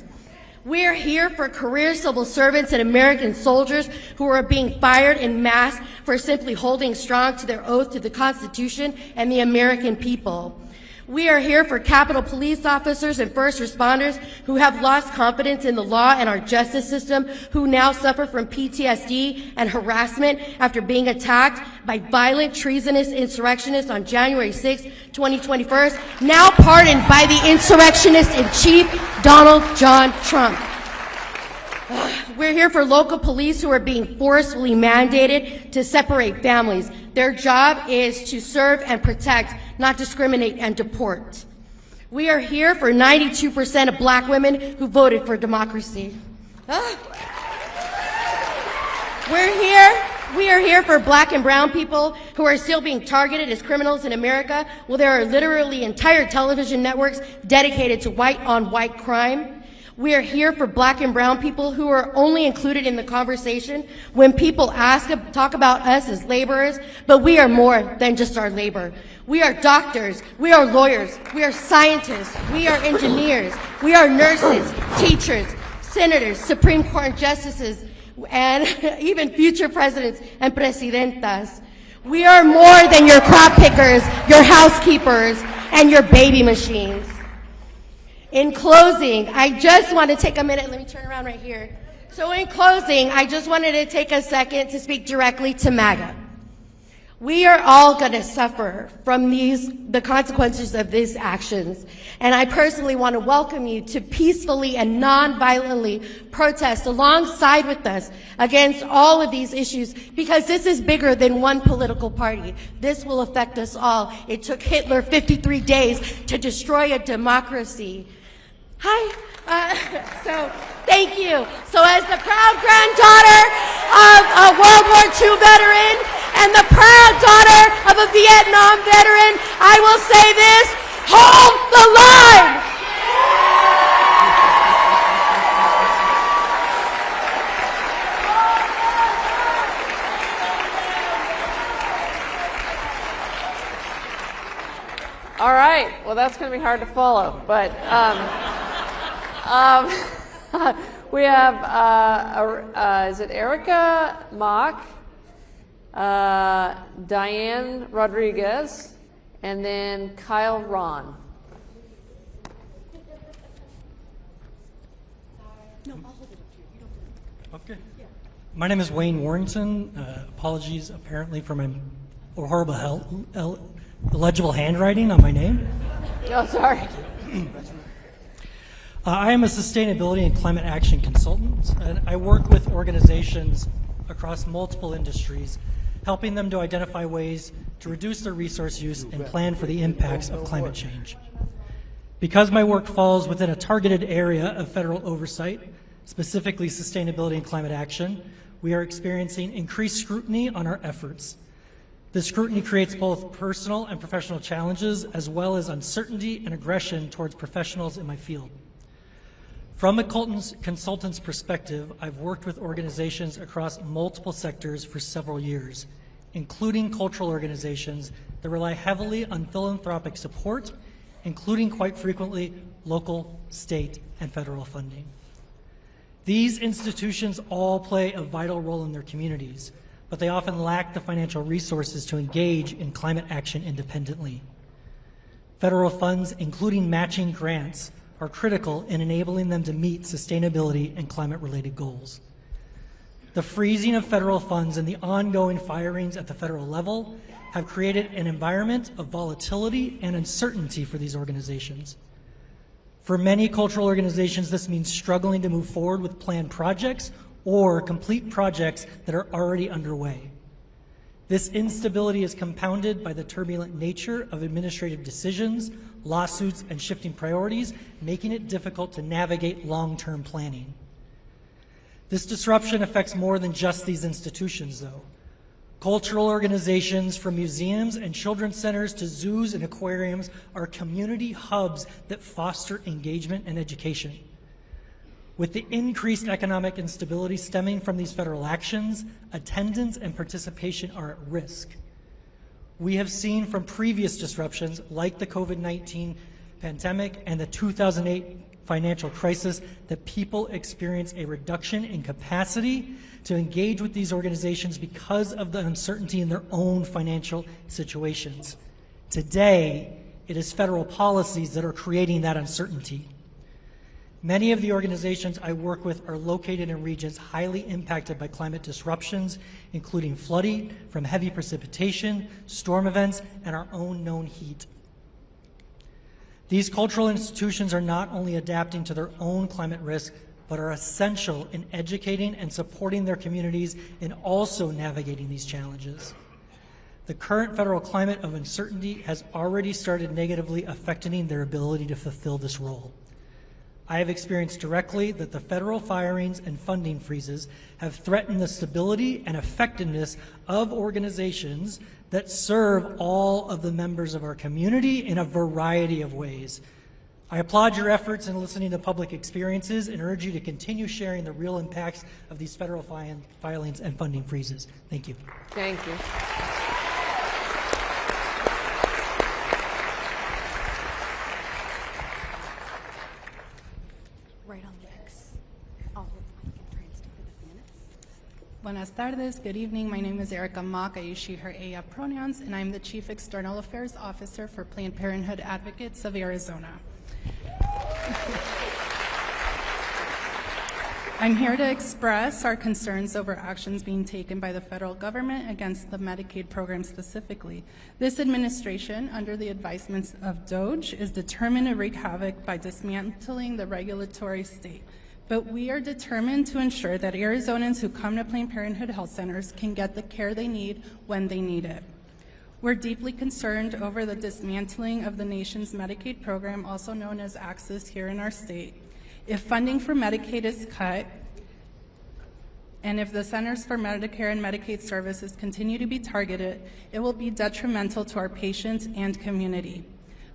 We're here for career civil servants and American soldiers who are being fired en masse for simply holding strong to their oath to the Constitution and the American people. We are here for Capitol Police officers and first responders who have lost confidence in the law and our justice system, who now suffer from PTSD and harassment after being attacked by violent, treasonous insurrectionists on January 6, 2021, now pardoned by the insurrectionist-in-chief, Donald John Trump. We're here for local police who are being forcefully mandated to separate families. Their job is to serve and protect, not discriminate and deport. We are here for 92% of black women who voted for democracy. We are here for black and brown people who are still being targeted as criminals in America, while there are literally entire television networks dedicated to white-on-white crime. We are here for black and brown people who are only included in the conversation when people talk about us as laborers, but we are more than just our labor. We are doctors, we are lawyers, we are scientists, we are engineers, we are nurses, teachers, senators, Supreme Court justices, and even future presidents and presidentas. We are more than your crop pickers, your housekeepers, and your baby machines. In closing, I just want to take a minute. Let me turn around right here. So in closing, I just wanted to take a second to speak directly to MAGA. We are all going to suffer from the consequences of these actions. And I personally want to welcome you to peacefully and non-violently protest alongside with us against all of these issues, because this is bigger than one political party. This will affect us all. It took Hitler 53 days to destroy a democracy. So thank you. So as the proud granddaughter of a World War II veteran and the proud daughter of a Vietnam veteran, I will say this: hold the line! All right. Well, that's going to be hard to follow, but we have, is it Erica Mock, Diane Rodriguez, and then Kyle Ron. Okay. My name is Wayne Warrington. Apologies, apparently, for my horrible illegible handwriting on my name. Oh, sorry. I am a sustainability and climate action consultant, and I work with organizations across multiple industries, helping them to identify ways to reduce their resource use and plan for the impacts of climate change. Because my work falls within a targeted area of federal oversight, specifically sustainability and climate action, we are experiencing increased scrutiny on our efforts. This scrutiny creates both personal and professional challenges, as well as uncertainty and aggression towards professionals in my field. From a consultant's perspective, I've worked with organizations across multiple sectors for several years, including cultural organizations that rely heavily on philanthropic support, including quite frequently local, state, and federal funding. These institutions all play a vital role in their communities, but they often lack the financial resources to engage in climate action independently. Federal funds, including matching grants, are critical in enabling them to meet sustainability and climate-related goals. The freezing of federal funds and the ongoing firings at the federal level have created an environment of volatility and uncertainty for these organizations. For many cultural organizations, this means struggling to move forward with planned projects or complete projects that are already underway. This instability is compounded by the turbulent nature of administrative decisions, lawsuits, and shifting priorities, making it difficult to navigate long-term planning. This disruption affects more than just these institutions, though. Cultural organizations, from museums and children's centers to zoos and aquariums, are community hubs that foster engagement and education. With the increased economic instability stemming from these federal actions, attendance and participation are at risk. We have seen from previous disruptions, like the COVID-19 pandemic and the 2008 financial crisis, that people experience a reduction in capacity to engage with these organizations because of the uncertainty in their own financial situations. Today, it is federal policies that are creating that uncertainty. Many of the organizations I work with are located in regions highly impacted by climate disruptions, including flooding from heavy precipitation, storm events, and our own known heat. These cultural institutions are not only adapting to their own climate risk, but are essential in educating and supporting their communities and also navigating these challenges. The current federal climate of uncertainty has already started negatively affecting their ability to fulfill this role. I have experienced directly that the federal firings and funding freezes have threatened the stability and effectiveness of organizations that serve all of the members of our community in a variety of ways. I applaud your efforts in listening to public experiences and urge you to continue sharing the real impacts of these federal filings and funding freezes. Thank you. Thank you. Right on the X. I'll hold the mic and translate for the minutes. Buenas tardes, good evening. My name is Erica Mock. I use she, her, ella pronouns, and I'm the Chief External Affairs Officer for Planned Parenthood Advocates of Arizona. I'm here to express our concerns over actions being taken by the federal government against the Medicaid program specifically. This administration, under the advisements of DOGE, is determined to wreak havoc by dismantling the regulatory state. But we are determined to ensure that Arizonans who come to Planned Parenthood health centers can get the care they need when they need it. We're deeply concerned over the dismantling of the nation's Medicaid program, also known as ACCESS, here in our state. If funding for Medicaid is cut, and if the Centers for Medicare and Medicaid Services continue to be targeted, it will be detrimental to our patients and community.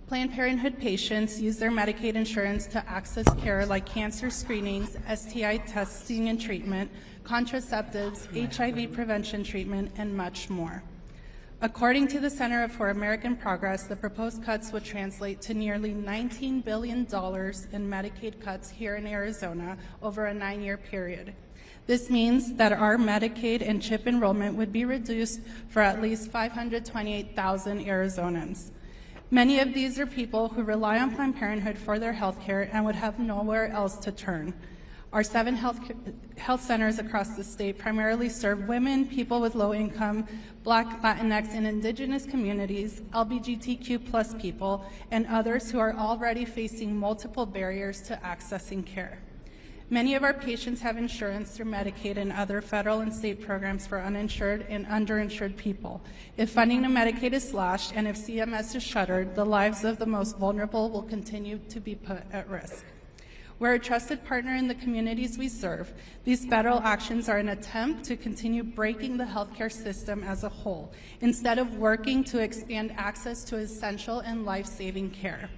Planned Parenthood patients use their Medicaid insurance to access care like cancer screenings, STI testing and treatment, contraceptives, HIV prevention treatment, and much more. According to the Center for American Progress, the proposed cuts would translate to nearly $19 billion in Medicaid cuts here in Arizona over a 9-year period. This means that our Medicaid and CHIP enrollment would be reduced for at least 528,000 Arizonans. Many of these are people who rely on Planned Parenthood for their health care and would have nowhere else to turn. Our 7 health centers across the state primarily serve women, people with low income, Black, Latinx, and Indigenous communities, LGBTQ+ people, and others who are already facing multiple barriers to accessing care. Many of our patients have insurance through Medicaid and other federal and state programs for uninsured and underinsured people. If funding to Medicaid is slashed and if CMS is shuttered, the lives of the most vulnerable will continue to be put at risk. We're a trusted partner in the communities we serve. These federal actions are an attempt to continue breaking the healthcare system as a whole, instead of working to expand access to essential and life-saving care.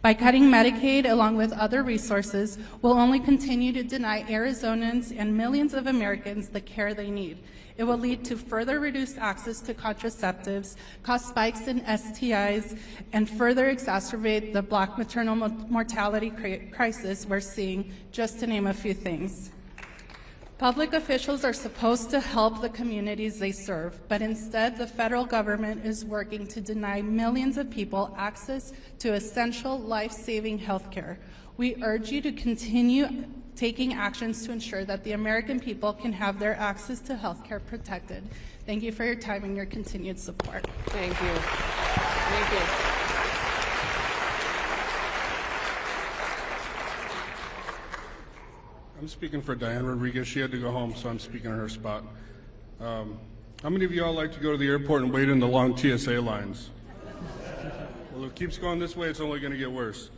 By cutting Medicaid along with other resources, we'll only continue to deny Arizonans and millions of Americans the care they need. It will lead to further reduced access to contraceptives, cause spikes in STIs, and further exacerbate the Black maternal mortality crisis we're seeing, just to name a few things. Public officials are supposed to help the communities they serve, but instead the federal government is working to deny millions of people access to essential life-saving health care. We urge you to continue taking actions to ensure that the American people can have their access to health care protected. Thank you for your time and your continued support. Thank you. Thank you. I'm speaking for Diane Rodriguez. She had to go home, so I'm speaking on her spot. How many of y'all like to go to the airport and wait in the long TSA lines? Well, if it keeps going this way, it's only going to get worse.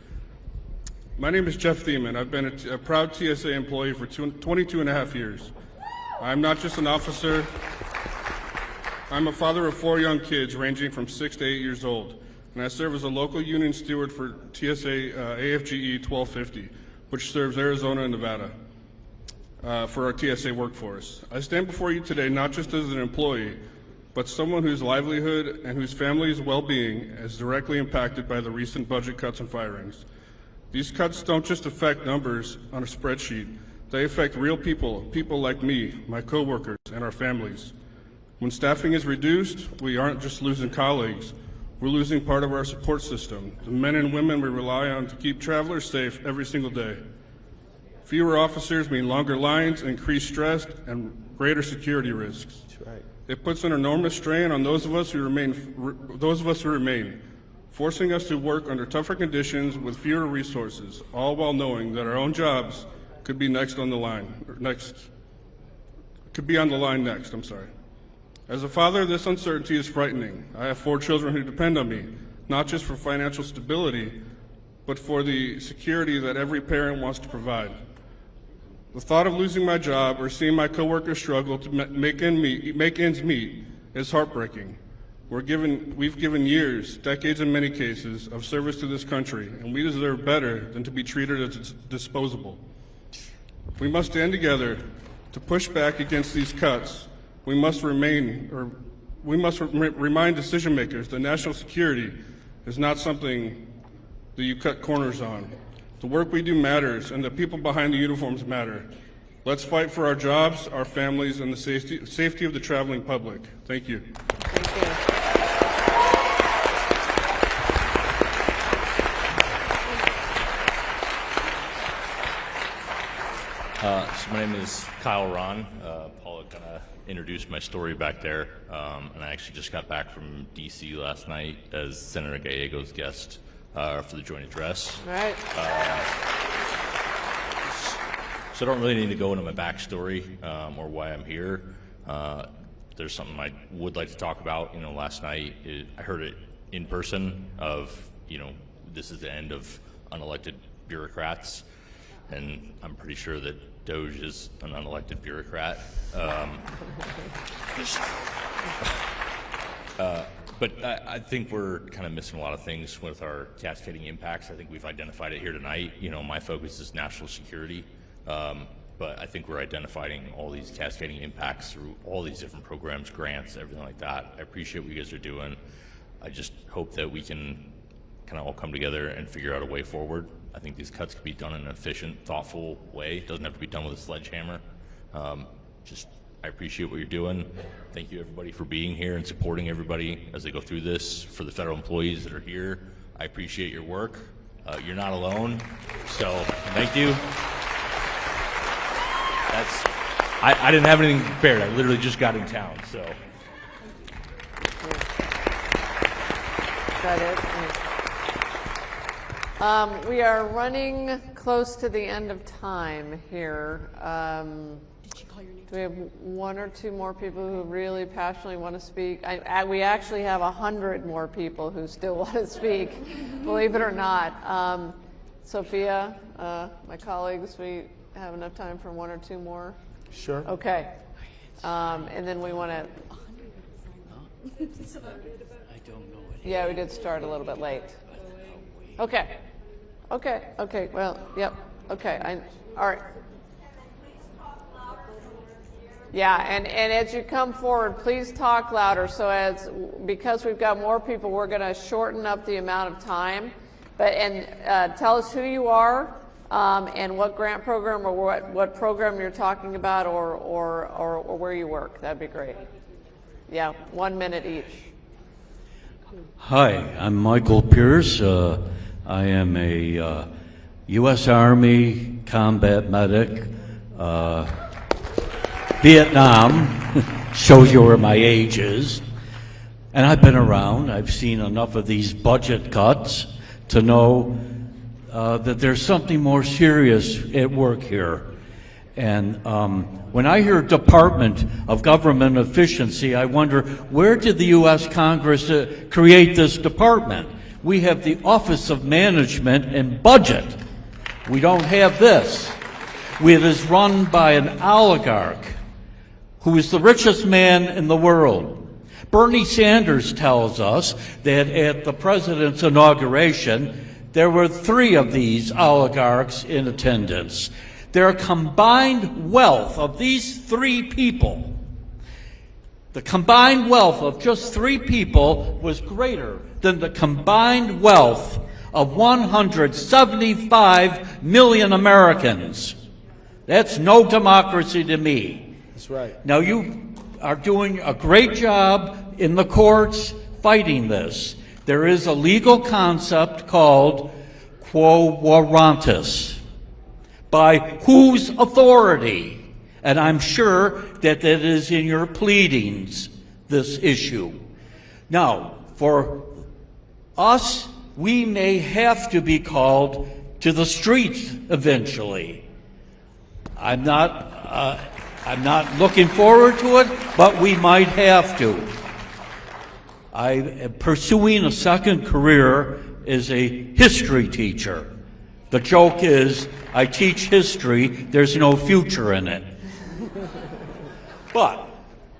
My name is Jeff Thiemann. I've been a proud TSA employee for 22 and a half years. I'm not just an officer. I'm a father of 4 young kids ranging from 6 to 8 years old, and I serve as a local union steward for TSA AFGE 1250, which serves Arizona and Nevada for our TSA workforce. I stand before you today not just as an employee, but someone whose livelihood and whose family's well-being is directly impacted by the recent budget cuts and firings. These cuts don't just affect numbers on a spreadsheet. They affect real people, people like me, my coworkers, and our families. When staffing is reduced, we aren't just losing colleagues, we're losing part of our support system, the men and women we rely on to keep travelers safe every single day. Fewer officers mean longer lines, increased stress, and greater security risks. That's right. It puts an enormous strain on those of us who remain, forcing us to work under tougher conditions with fewer resources, all while knowing that our own jobs could be next on the line, I'm sorry. As a father, this uncertainty is frightening. I have 4 children who depend on me, not just for financial stability, but for the security that every parent wants to provide. The thought of losing my job or seeing my coworkers struggle to make ends meet is heartbreaking. We've given years, decades in many cases, of service to this country, and we deserve better than to be treated as disposable. We must stand together to push back against these cuts. We must remind decision makers that national security is not something that you cut corners on. The work we do matters, and the people behind the uniforms matter. Let's fight for our jobs, our families, and the safety of the traveling public. Thank you. Thank you. So my name is Kyle Ron. Paula kind of introduced my story back there, and I actually just got back from D.C. last night as Senator Gallego's guest for the joint address. Right. So I don't really need to go into my backstory or why I'm here. There's something I would like to talk about. Last night I heard it in person of, this is the end of unelected bureaucrats, and I'm pretty sure that DOGE is an unelected bureaucrat. But I think we're kind of missing a lot of things with our cascading impacts. I think we've identified it here tonight. My focus is national security, but I think we're identifying all these cascading impacts through all these different programs, grants, everything like that. I appreciate what you guys are doing. I just hope that we can kind of all come together and figure out a way forward. I think these cuts can be done in an efficient, thoughtful way. It doesn't have to be done with a sledgehammer. I appreciate what you're doing. Thank you, everybody, for being here and supporting everybody as they go through this. For the federal employees that are here, I appreciate your work. You're not alone, so thank you. I didn't have anything prepared. I literally just got in town, so. Is that it? We are running close to the end of time here. Do we have 1 or 2 more people who really passionately want to speak? We actually have 100 more people who still want to speak, believe it or not. Sophia, my colleagues, we have enough time for 1 or 2 more? Sure. Okay. And then we want to... Yeah, we did start a little bit late. Okay. Well, yep. Okay. All right. Yeah, and as you come forward, please talk louder. So because we've got more people, we're going to shorten up the amount of time. And tell us who you are and what grant program or what program you're talking about or where you work. That'd be great. Yeah, 1 minute each. Hi, I'm Michael Pierce. I am a U.S. Army combat medic. Vietnam shows you where my age is. And I've been around. I've seen enough of these budget cuts to know that there's something more serious at work here. And when I hear Department of Government Efficiency, I wonder, where did the U.S. Congress create this department? We have the Office of Management and Budget. We don't have this. It is run by an oligarch who is the richest man in the world. Bernie Sanders tells us that at the president's inauguration, there were 3 of these oligarchs in attendance. Their combined wealth of these 3 people, the combined wealth of just 3 people was greater than the combined wealth of 175 million Americans. That's no democracy to me. That's right. Now, you are doing a great job in the courts fighting this. There is a legal concept called quo warrantis. By whose authority? And I'm sure that that is in your pleadings, this issue. Now, for us, we may have to be called to the streets eventually. I'm not looking forward to it, but we might have to. I am pursuing a second career as a history teacher. The joke is, I teach history, there's no future in it. But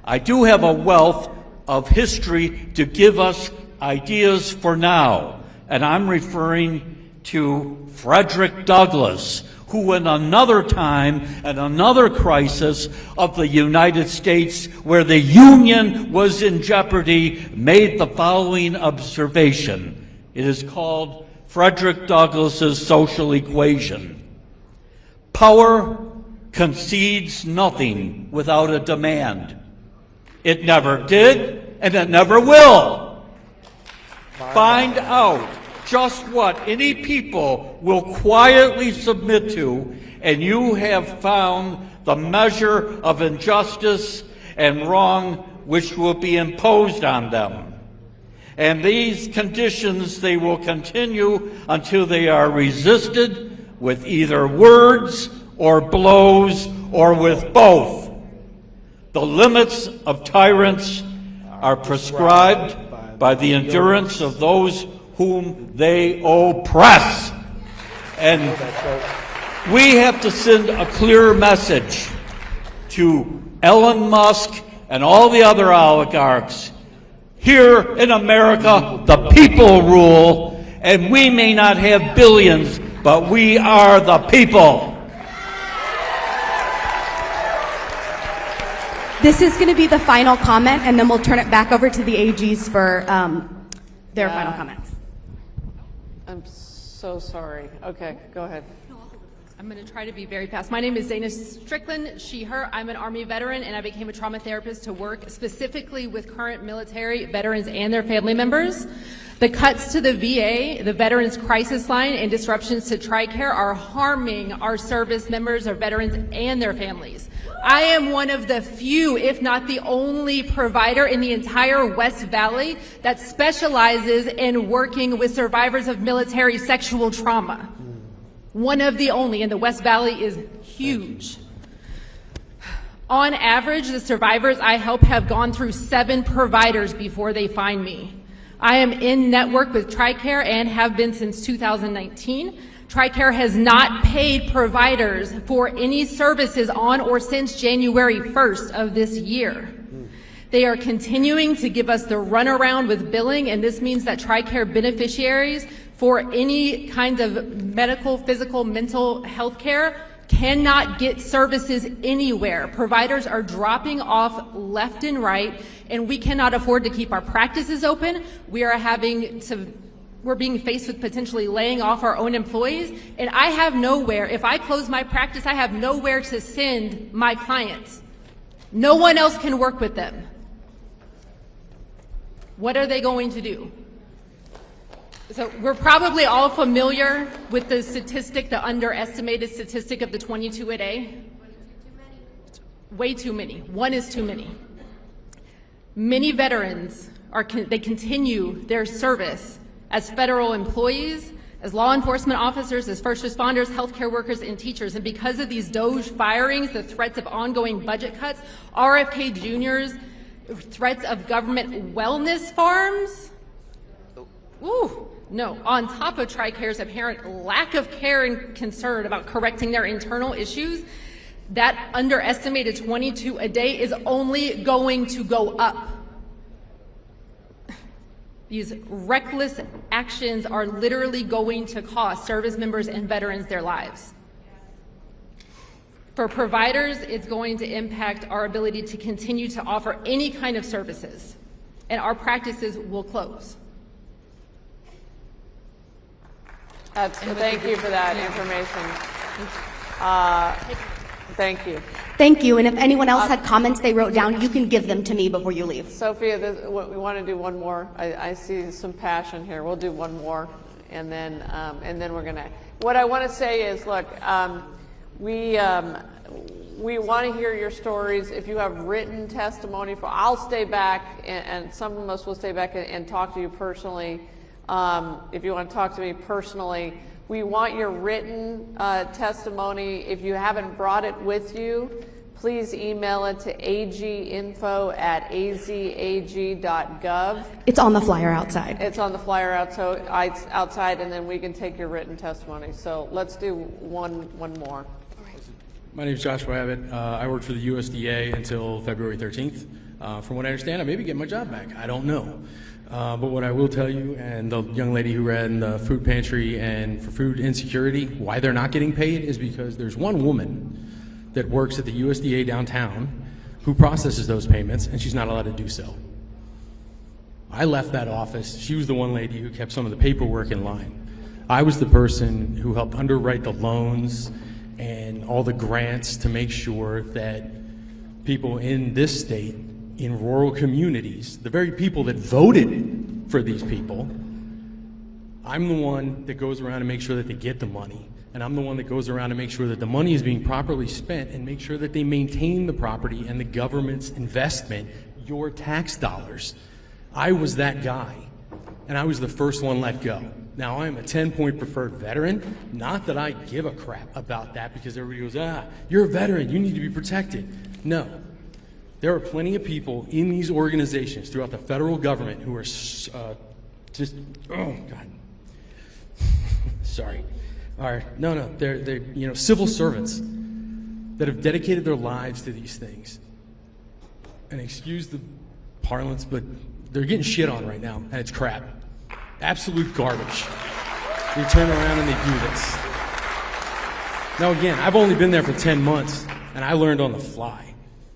I do have a wealth of history to give us ideas for now. And I'm referring to Frederick Douglass, who in another time and another crisis of the United States where the Union was in jeopardy, made the following observation. It is called Frederick Douglass's social equation. Power concedes nothing without a demand. It never did, and it never will. Find out just what any people will quietly submit to, and you have found the measure of injustice and wrong which will be imposed on them. And these conditions, they will continue until they are resisted with either words or blows or with both. The limits of tyrants are prescribed by the endurance of those whom they oppress. And we have to send a clear message to Elon Musk and all the other oligarchs. Here in America, the people rule, and we may not have billions, but we are the people. This is going to be the final comment, and then we'll turn it back over to the AGs for their final comments. I'm so sorry. Okay, go ahead. I'm going to try to be very fast. My name is Dana Strickland, she, her. I'm an Army veteran, and I became a trauma therapist to work specifically with current military veterans and their family members. The cuts to the VA, the Veterans Crisis Line, and disruptions to TRICARE are harming our service members, our veterans, and their families. I am one of the few, if not the only provider in the entire West Valley that specializes in working with survivors of military sexual trauma. One of the only, and the West Valley is huge. On average, the survivors I help have gone through 7 providers before they find me. I am in network with TRICARE and have been since 2019. TRICARE has not paid providers for any services on or since January 1st of this year. They are continuing to give us the runaround with billing, and this means that TRICARE beneficiaries for any kind of medical, physical, mental health care cannot get services anywhere. Providers are dropping off left and right, and we cannot afford to keep our practices open. We're being faced with potentially laying off our own employees, and I have nowhere. If I close my practice, I have nowhere to send my clients. No one else can work with them. What are they going to do? So we're probably all familiar with the statistic, the underestimated statistic of the 22 a day. Way too many. 1 is too many. Many veterans they continue their service as federal employees, as law enforcement officers, as first responders, healthcare workers, and teachers. And because of these DOGE firings, the threats of ongoing budget cuts, RFK Jr.'s threats of government wellness farms, No, on top of TRICARE's apparent lack of care and concern about correcting their internal issues, that underestimated 22 a day is only going to go up. These reckless actions are literally going to cost service members and veterans their lives. For providers, it's going to impact our ability to continue to offer any kind of services, and our practices will close. Thank you for that information. Thank you. Thank you. And if anyone else had comments they wrote down, you can give them to me before you leave. Sophia, we want to do one more. I see some passion here. We'll do one more, and then we're gonna. What I want to say is, look, we want to hear your stories. If you have written testimony, I'll stay back, and some of us will stay back and talk to you personally. If you want to talk to me personally, we want your written testimony. If you haven't brought it with you, please email it to aginfo@azag.gov. It's on the flyer outside. It's on the flyer outside, and then we can take your written testimony. So let's do one more. My name is Joshua Abbott. I worked for the USDA until February 13th. From what I understand, I may be getting my job back. I don't know. But what I will tell you, and the young lady who ran the food pantry and for food insecurity, why they're not getting paid is because there's one woman that works at the USDA downtown who processes those payments, and she's not allowed to do so. I left that office. She was the one lady who kept some of the paperwork in line. I was the person who helped underwrite the loans and all the grants to make sure that people in this state, in rural communities, the very people that voted for these people, I'm the one that goes around and makes sure that they get the money. And I'm the one that goes around and makes sure that the money is being properly spent and make sure that they maintain the property and the government's investment, your tax dollars. I was that guy, and I was the first one let go. Now, I'm a 10-point preferred veteran. Not that I give a crap about that, because everybody goes, you're a veteran, you need to be protected. No. There are plenty of people in these organizations throughout the federal government who are oh, God. Sorry. They're civil servants that have dedicated their lives to these things. And excuse the parlance, but they're getting shit on right now, and it's crap. Absolute garbage. They turn around and they do this. Now again, I've only been there for 10 months, and I learned on the fly,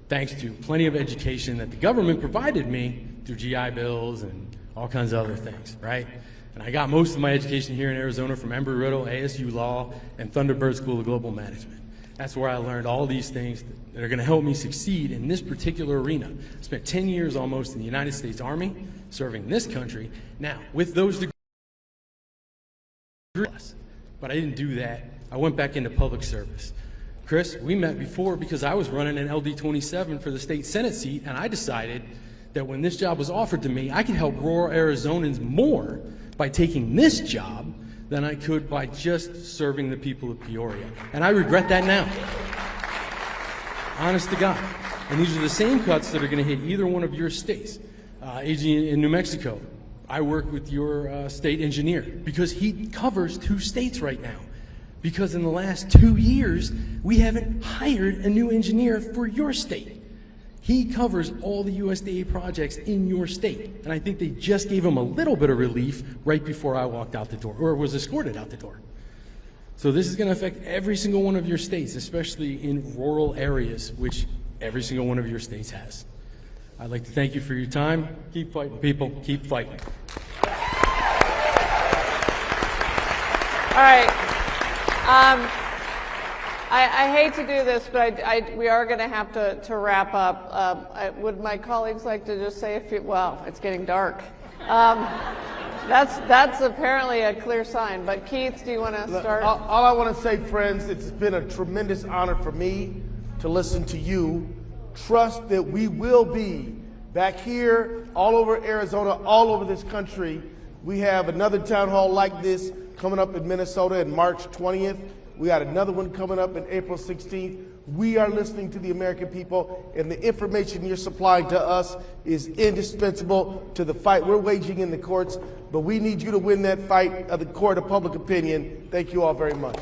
thanks to plenty of education that the government provided me through GI Bills and all kinds of other things, right? And I got most of my education here in Arizona from Embry-Riddle, ASU Law, and Thunderbird School of Global Management. That's where I learned all these things that are going to help me succeed in this particular arena. I spent 10 years almost in the United States Army, serving this country. Now, with those degrees, but I didn't do that. I went back into public service. Kris, we met before because I was running an LD27 for the state Senate seat, and I decided that when this job was offered to me, I could help rural Arizonans more by taking this job than I could by just serving the people of Peoria. And I regret that now. Honest to God. And these are the same cuts that are going to hit either one of your states. AG in New Mexico, I work with your state engineer because he covers 2 states right now. Because in the last 2 years, we haven't hired a new engineer for your state. He covers all the USDA projects in your state. And I think they just gave him a little bit of relief right before I walked out the door, or was escorted out the door. So this is going to affect every single one of your states, especially in rural areas, which every single one of your states has. I'd like to thank you for your time. Keep fighting, people. Keep fighting. All right. I hate to do this, but we are going to have to wrap up. Would my colleagues like to just say a few? Well, it's getting dark. That's apparently a clear sign. But Keith, do you want to start? All I want to say, friends, it's been a tremendous honor for me to listen to you. Trust that we will be back here, all over Arizona, all over this country. We have another town hall like this coming up in Minnesota on March 20th. We got another one coming up in April 16th. We are listening to the American people, and the information you're supplying to us is indispensable to the fight we're waging in the courts, but we need you to win that fight of the court of public opinion. Thank you all very much.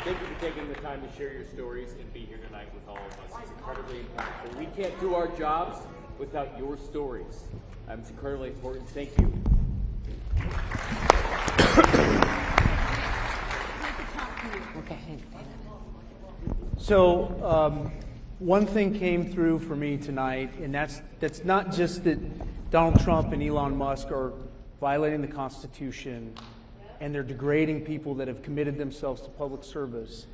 Thank you for taking the time to share your stories and be here tonight with all of us. It's incredibly impactful. We can't do our jobs without your stories. It's incredibly important. Thank you. So one thing came through for me tonight, and that's not just that Donald Trump and Elon Musk are violating the Constitution and they're degrading people that have committed themselves to public service.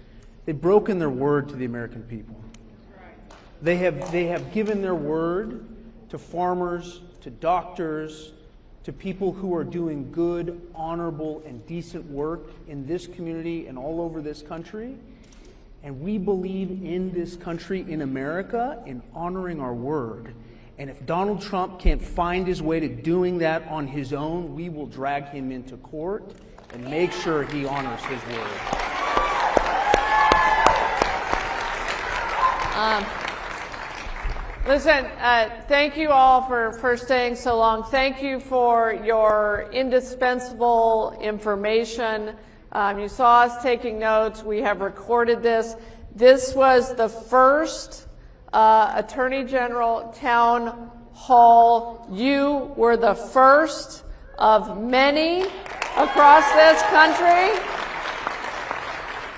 They've broken their word to the American people. They have given their word to farmers, to doctors, to people who are doing good, honorable, and decent work in this community and all over this country. And we believe in this country, in America, in honoring our word. And if Donald Trump can't find his way to doing that on his own, we will drag him into court and make sure he honors his word. Listen, thank you all for staying so long. Thank you for your indispensable information. You saw us taking notes. We have recorded this. This was the first Attorney General town hall. You were the first of many across this country.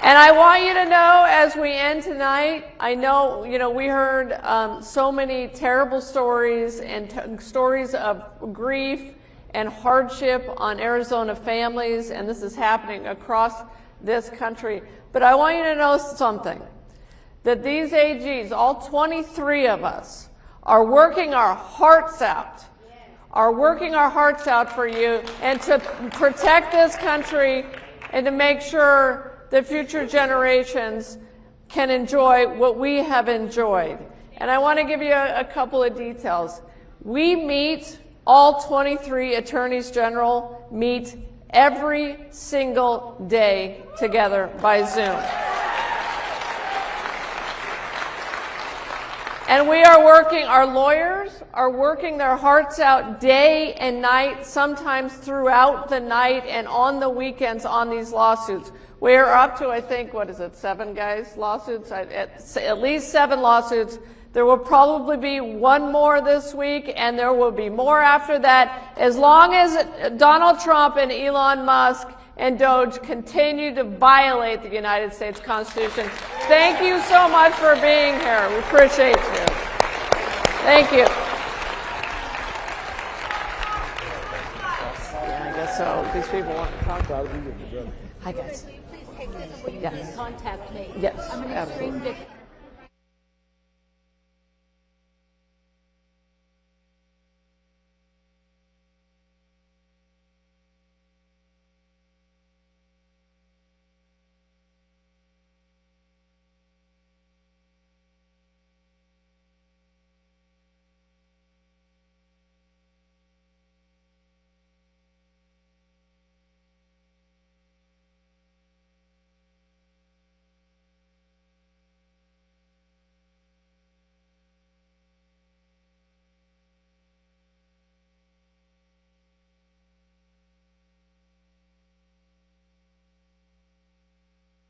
And I want you to know, as we end tonight, I know, we heard so many terrible stories and stories of grief and hardship on Arizona families, and this is happening across this country. But I want you to know something, that these AGs, all 23 of us, are working our hearts out, for you and to protect this country and to make sure that future generations can enjoy what we have enjoyed. And I want to give you a couple of details. We meet, all 23 attorneys general meet every single day together by Zoom. And we are working, our lawyers are working their hearts out day and night, sometimes throughout the night and on the weekends on these lawsuits. We are up to, I think, 7 guys lawsuits? At least 7 lawsuits. There will probably be one more this week, and there will be more after that, as long as Donald Trump and Elon Musk and DOGE continue to violate the United States Constitution. Thank you so much for being here. We appreciate you. Thank you. Yeah, I guess so. These people want to talk about it. Hi, guys. Please take this and will you please contact me? Yes, I'm an extreme victim.